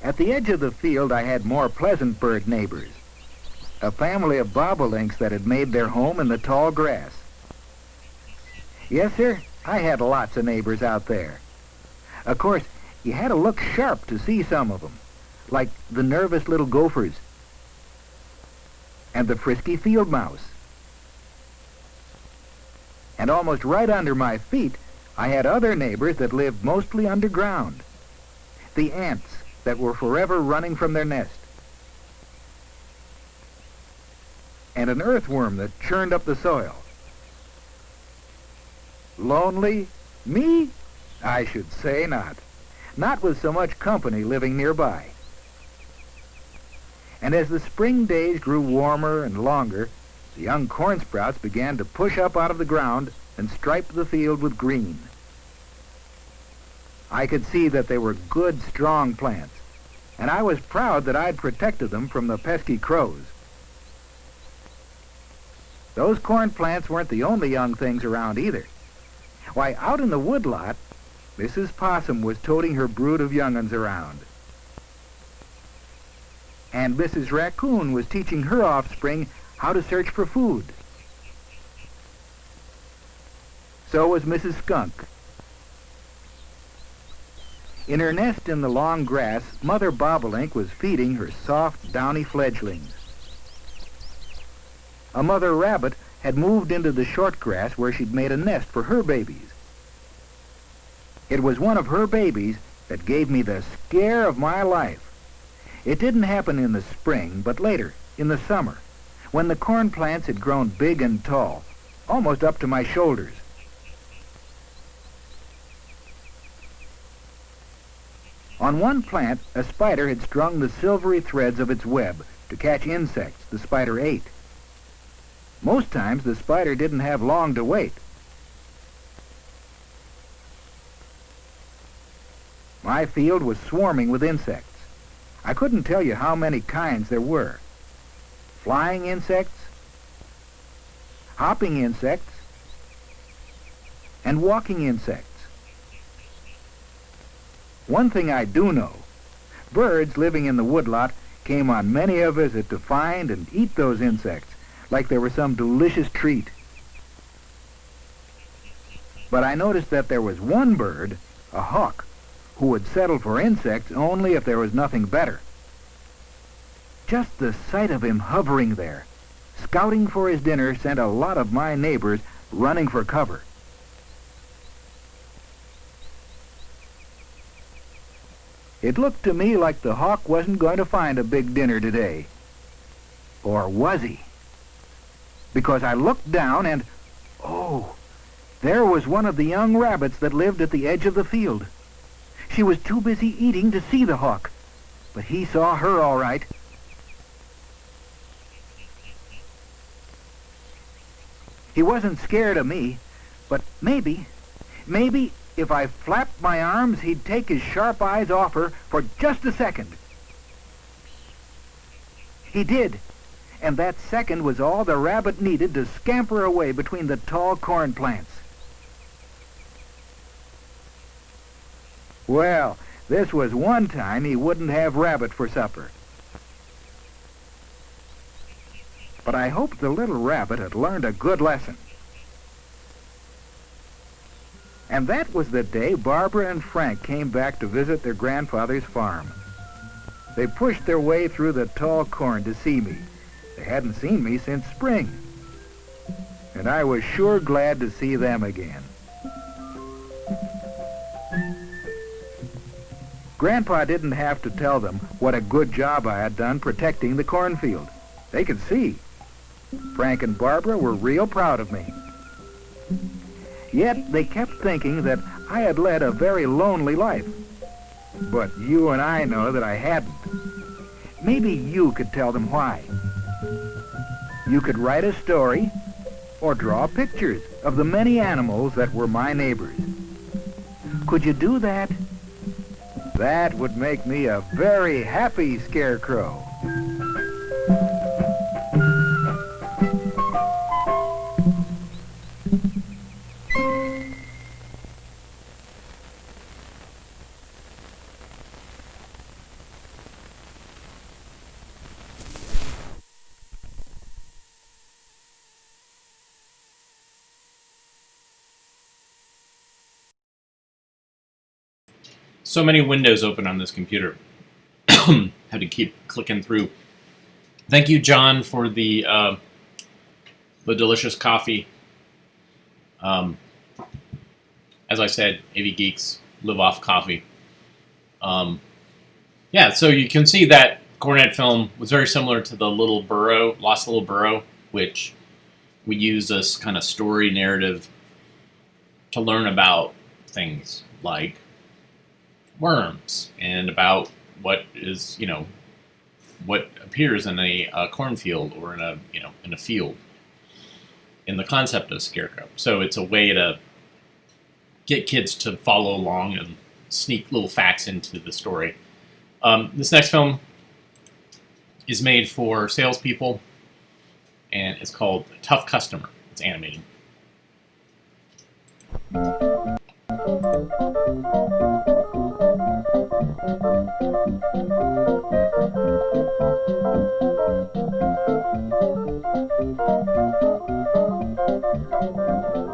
At the edge of the field, I had more pleasant bird neighbors, a family of bobolinks that had made their home in the tall grass. Yes, sir, I had lots of neighbors out there. Of course, you had to look sharp to see some of them, like the nervous little gophers and the frisky field mouse. And almost right under my feet, I had other neighbors that lived mostly underground, the ants that were forever running from their nest, and an earthworm that churned up the soil. Lonely? Me? I should say not. Not with so much company living nearby. And as the spring days grew warmer and longer, the young corn sprouts began to push up out of the ground and stripe the field with green. I could see that they were good, strong plants, and I was proud that I'd protected them from the pesky crows. Those corn plants weren't the only young things around either. Why, out in the woodlot, Mrs. Possum was toting her brood of young'uns around. And Mrs. Raccoon was teaching her offspring how to search for food. So was Mrs. Skunk. In her nest in the long grass, Mother Bobolink was feeding her soft, downy fledglings. A mother rabbit had moved into the short grass where she'd made a nest for her babies. It was one of her babies that gave me the scare of my life. It didn't happen in the spring, but later, in the summer, when the corn plants had grown big and tall, almost up to my shoulders. On one plant, a spider had strung the silvery threads of its web to catch insects the spider ate. Most times, the spider didn't have long to wait. My field was swarming with insects. I couldn't tell you how many kinds there were. Flying insects, hopping insects, and walking insects. One thing I do know, birds living in the woodlot came on many a visit to find and eat those insects like they were some delicious treat. But I noticed that there was one bird, a hawk, who would settle for insects only if there was nothing better. Just the sight of him hovering there, scouting for his dinner, sent a lot of my neighbors running for cover. It looked to me like the hawk wasn't going to find a big dinner today. Or was he? Because I looked down and, oh, there was one of the young rabbits that lived at the edge of the field. She was too busy eating to see the hawk, but he saw her all right. He wasn't scared of me, but maybe if I flapped my arms, he'd take his sharp eyes off her for just a second. He did, and that second was all the rabbit needed to scamper away between the tall corn plants. Well, this was one time he wouldn't have rabbit for supper. But I hoped the little rabbit had learned a good lesson. And that was the day Barbara and Frank came back to visit their grandfather's farm. They pushed their way through the tall corn to see me. They hadn't seen me since spring. And I was sure glad to see them again. Grandpa didn't have to tell them what a good job I had done protecting the cornfield. They could see. Frank and Barbara were real proud of me. Yet they kept thinking that I had led a very lonely life. But you and I know that I hadn't. Maybe you could tell them why. You could write a story or draw pictures of the many animals that were my neighbors. Could you do that? That would make me a very happy scarecrow.
So many windows open on this computer. Had to keep clicking through. Thank you, John, for the delicious coffee. As I said, AV Geeks live off coffee. Yeah, so you can see that Cornet film was very similar to the Little Burrow, Lost Little Burrow, which we use this kind of story narrative to learn about things like worms and about what is, what appears in a cornfield or in a field in the concept of scarecrow. So it's a way to get kids to follow along and sneak little facts into the story. This next film is made for salespeople, and it's called Tough Customer. It's animated.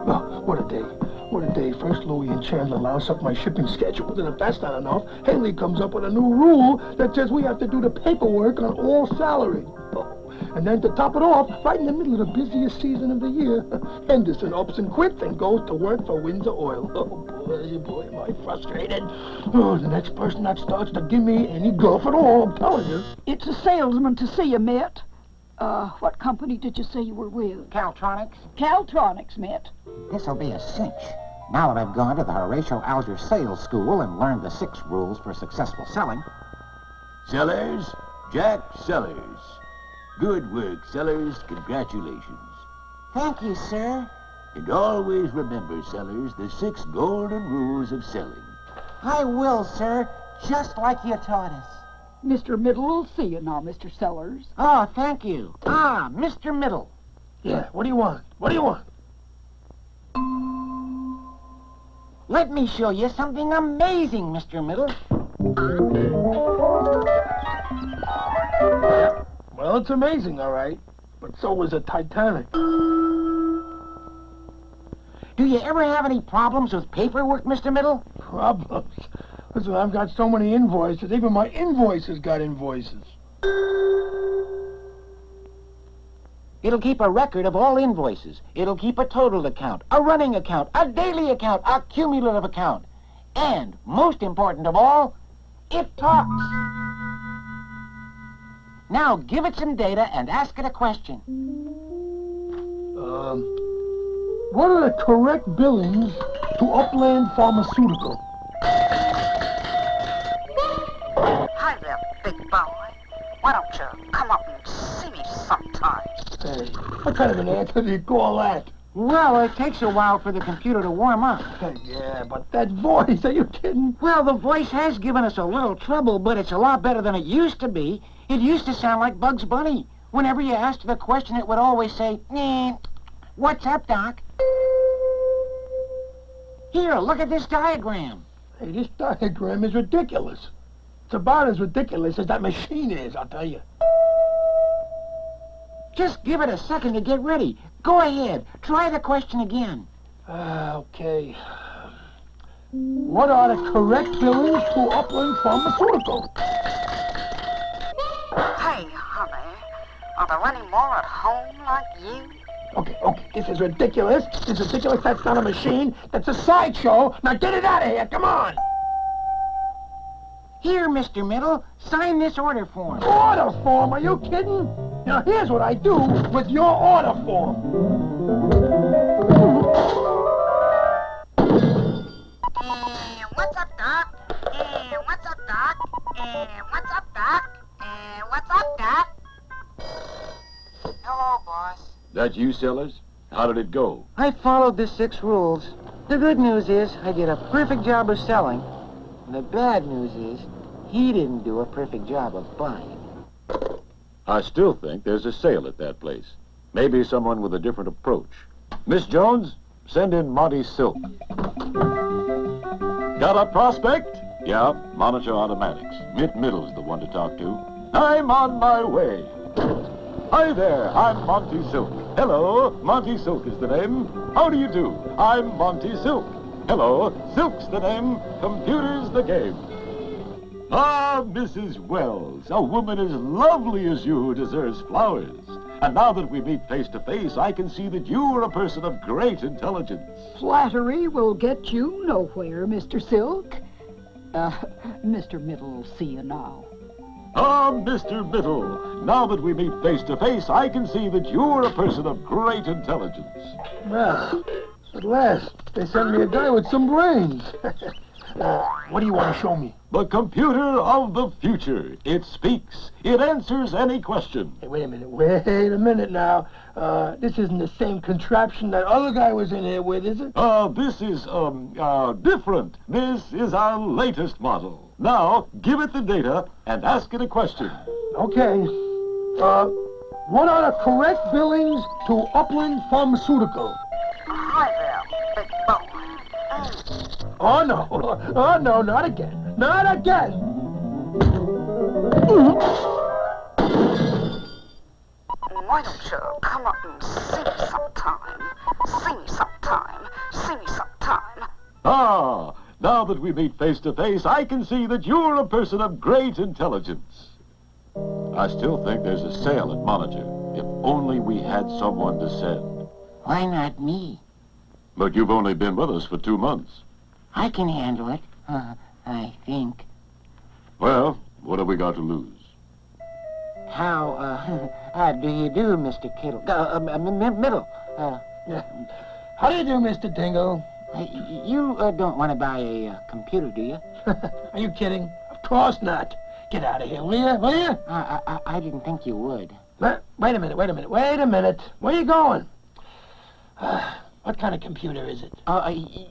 Oh, what a day. First Louis and Chandler louse up my shipping schedule, and if that's not enough, Haley comes up with a new rule that says we have to do the paperwork on all salary. And then to top it off, right in the middle of the busiest season of the year, Henderson ups and quits and goes to work for Windsor Oil. Oh, boy, am I frustrated. Oh, the next person that starts to give me any guff at all, I'm telling you.
It's a salesman to see you, Mitt. What company did you say you were with?
Caltronics?
Caltronics, Mitt.
This'll be a cinch. Now that I've gone to the Horatio Alger Sales School and learned the 6 rules for successful selling.
Sellers, Jack Sellers. Good work, Sellers. Congratulations.
Thank you, sir.
And always remember, Sellers, the 6 golden rules of selling.
I will, sir, just like you taught us.
Mr. Middle will see you now, Mr. Sellers.
Oh, thank you. Ah, Mr. Middle.
Yeah, what do you want? What do you want?
Let me show you something amazing, Mr. Middle.
Well, it's amazing, all right. But so is a Titanic.
Do you ever have any problems with paperwork, Mr. Middle?
Problems? Listen, I've got so many invoices. Even my invoices got invoices.
It'll keep a record of all invoices. It'll keep a total account, a running account, a daily account, a cumulative account. And, most important of all, it talks. Now, give it some data and ask it a question.
What are the correct billings to Upland Pharmaceutical?
Hi there, big boy. Why don't you come up and see me sometime?
Hey, what kind of an answer do you call that?
Well, it takes a while for the computer to warm up.
Yeah, but that voice, are you kidding?
Well, the voice has given us a little trouble, but it's a lot better than it used to be. It used to sound like Bugs Bunny. Whenever you asked the question, it would always say, what's up, Doc? Here, look at this diagram.
Hey, this diagram is ridiculous. It's about as ridiculous as that machine is, I'll tell you.
Just give it a second to get ready. Go ahead. Try the question again.
Okay. What are the correct billings to Upland Pharmaceutical?
Hey, honey, are there any more at home like you?
Okay, this is ridiculous. This is ridiculous. That's not a machine. That's a sideshow. Now get it out of here. Come on.
Here, Mr. Middle, sign this order form.
Order form? Are you kidding? Now here's what I do with your order form.
What's up, Doc? What's up, Doc? What's up, Doc? What's up, Doc? Hello, boss.
That you, Sellers? How did it go?
I followed the 6 rules. The good news is I did a perfect job of selling. And the bad news is he didn't do a perfect job of buying.
I still think there's a sale at that place. Maybe someone with a different approach. Miss Jones, send in Monty Silk. Got a prospect? Yeah, monitor automatics. Mitt Middle's the one to talk to. I'm on my way. Hi there, I'm Monty Silk. Hello, Monty Silk is the name. How do you do? I'm Monty Silk. Hello, Silk's the name, computer's the game. Ah, Mrs. Wells, a woman as lovely as you deserves flowers. And now that we meet face to face, I can see that you are a person of great intelligence.
Flattery will get you nowhere, Mr. Silk. Mr. Middle will see you now.
Ah, Mr. Middle, now that we meet face to face, I can see that you are a person of great intelligence.
Well, at last, they sent me a guy with some brains. What do you want to show me?
The computer of the future. It speaks. It answers any question.
Hey, wait a minute now. This isn't the same contraption that other guy was in here with, is it?
This is, different. This is our latest model. Now, give it the data and ask it a question.
Okay. What are the correct billings to Upland Pharmaceutical?
Hi there, big boy.
Oh, no, not again. Not again!
Why don't you come up and see me sometime? See me sometime. See me sometime.
now that we meet face to face, I can see that you're a person of great intelligence. I still think there's a sale at Monitor. If only we had someone to send.
Why not me?
But you've only been with us for 2 months.
I can handle it, I think.
Well, what have we got to lose?
How do you do, Mr. Kittle? Middle.
How do you do, Mr. Dingle?
You don't want to buy a computer, do you?
Are you kidding? Of course not. Get out of here, will you? Will you?
I didn't think you would.
Wait a minute. Where are you going? What kind of computer is it?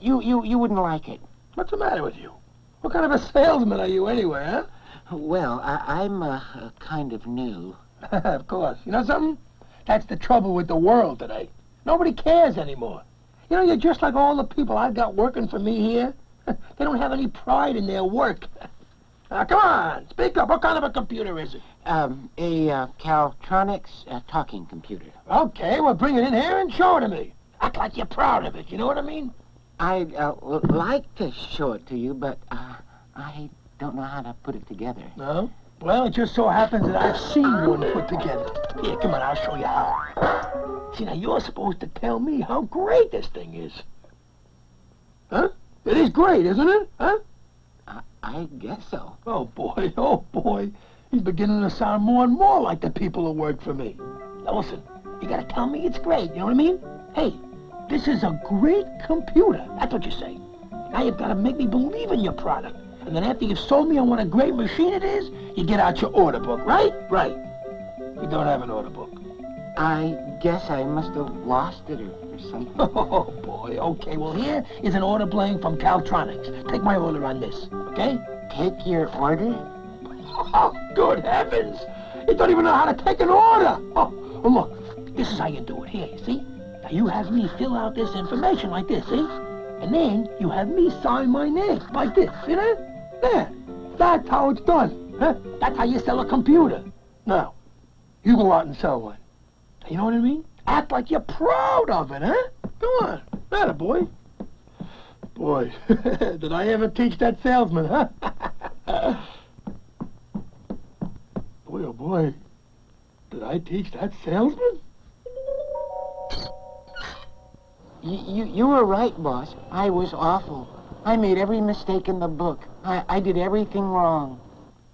You wouldn't like it.
What's the matter with you? What kind of a salesman are you anyway, huh?
Well, I'm kind of new.
Of course. You know something? That's the trouble with the world today. Nobody cares anymore. You know, you're just like all the people I've got working for me here. They don't have any pride in their work. Come on, speak up. What kind of a computer is it?
A Caltronics talking computer.
Okay, well, bring it in here and show it to me. Act like you're proud of it, you know what I mean?
I'd like to show it to you, but I don't know how to put it together.
No? Well, it just so happens that I've seen one put together. Here, come on, I'll show you how. See, now, you're supposed to tell me how great this thing is. Huh? It is great, isn't it? Huh?
I guess so.
Oh, boy. He's beginning to sound more and more like the people who work for me. Now, listen, you gotta tell me it's great, you know what I mean? Hey, this is a great computer. That's what you say. Now you've gotta make me believe in your product. And then after you've sold me on what a great machine it is, you get out your order book, right? Right. You don't have an order book.
I guess I must have lost it or something.
Oh, boy. Okay, well, here is an order blank from Caltronics. Take my order on this, okay?
Take your order?
Oh, good heavens! You don't even know how to take an order! Oh, well, look, this is how you do it. Here, you see? Now, you have me fill out this information like this, see? And then you have me sign my name like this, see that? There. That's how it's done. Huh? That's how you sell a computer. Now, you go out and sell one. You know what I mean? Act like you're proud of it, huh? Come on. Atta boy. Boy, did I ever teach that salesman, huh? Boy, oh boy. Did I teach that salesman?
You were right, boss. I was awful. I made every mistake in the book. I did everything wrong.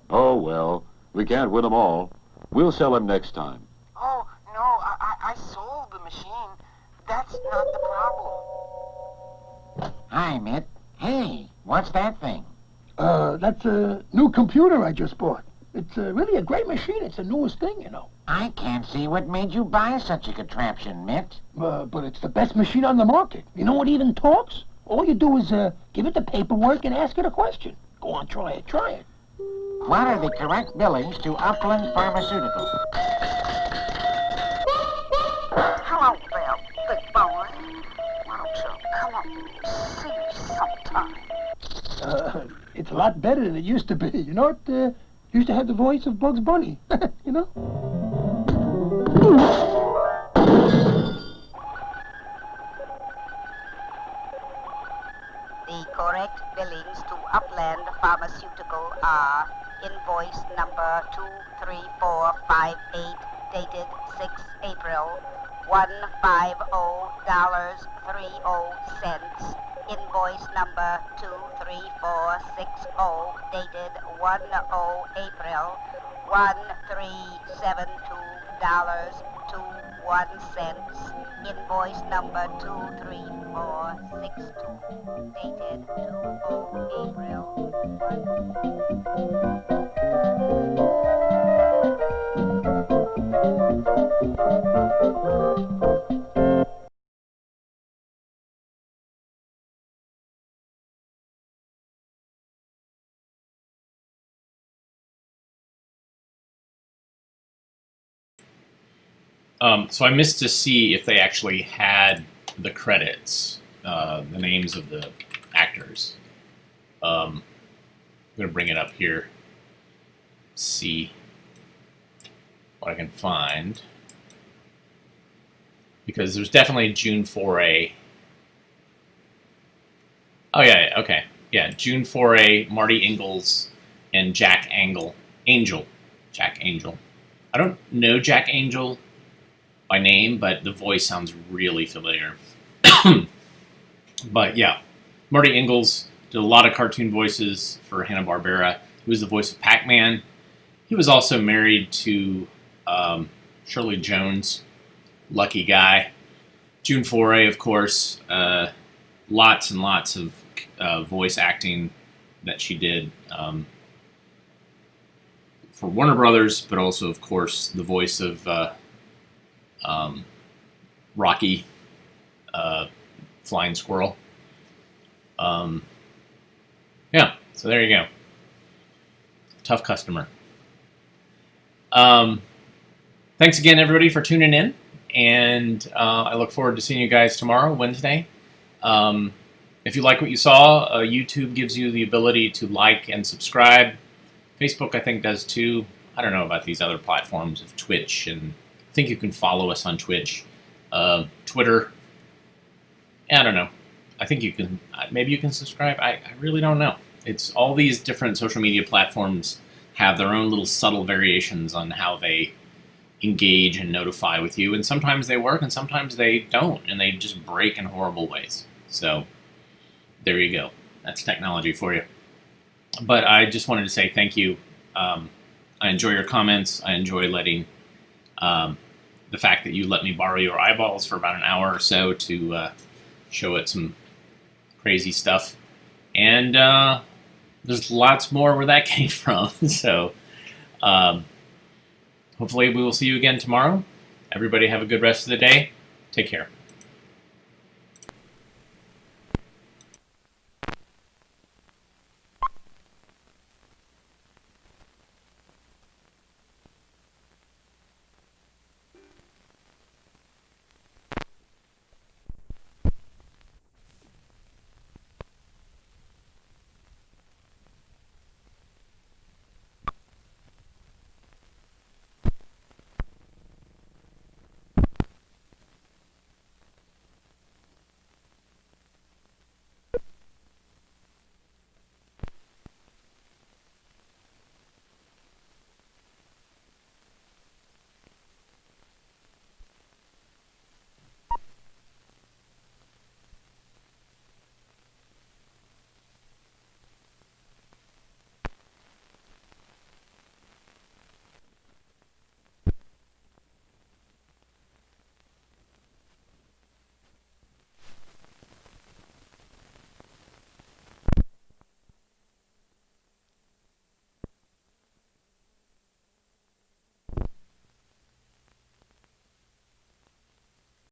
Oh, well, we can't win them all. We'll sell them next time.
Oh, no, I sold the machine. That's not the problem. Hi, Mitt. Hey, what's that thing?
That's a new computer I just bought. It's really a great machine. It's the newest thing, you know.
I can't see what made you buy such a contraption, Mitt.
But it's the best machine on the market. You know, it even talks. All you do is give it the paperwork and ask it a question. Go on, try it.
What are the correct billings to Upland Pharmaceutical?
Hello there, big boy. Why don't you come up and see me sometime?
It's a lot better than it used to be. You know, it used to have the voice of Bugs Bunny. You know?
The correct billings to Upland Pharmaceutical are invoice number 23458, dated 6 April, $150.30. Invoice number 23460, dated 10 April, $1372.21. Invoice number 23462, dated 20 April.
So I missed to see if they actually had the credits, the names of the actors. I'm going to bring it up here, see what I can find. Because there's definitely June 4A. Oh yeah, okay. June Foray, Marty Ingalls, and Jack Angel. Jack Angel. I don't know Jack Angel by name, but the voice sounds really familiar. But yeah, Marty Ingalls did a lot of cartoon voices for Hanna-Barbera. He was the voice of Pac-Man. He was also married to Shirley Jones, lucky guy. June Foray, of course, lots and lots of voice acting that she did for Warner Brothers, but also, of course, the voice of Rocky, Flying Squirrel. Yeah, so there you go. Tough customer. Thanks again, everybody, for tuning in, and I look forward to seeing you guys tomorrow, Wednesday. If you like what you saw, YouTube gives you the ability to like and subscribe. Facebook, I think, does too. I don't know about these other platforms of Twitch, and I think you can follow us on Twitch. Twitter, I don't know. I think you can, maybe you can subscribe. I really don't know. It's all these different social media platforms have their own little subtle variations on how they engage and notify with you, and sometimes they work and sometimes they don't, and they just break in horrible ways. So there you go. That's technology for you. But I just wanted to say thank you. I enjoy your comments. I enjoy letting the fact that you let me borrow your eyeballs for about an hour or so to show it some crazy stuff. And there's lots more where that came from. So hopefully we will see you again tomorrow. Everybody have a good rest of the day. Take care.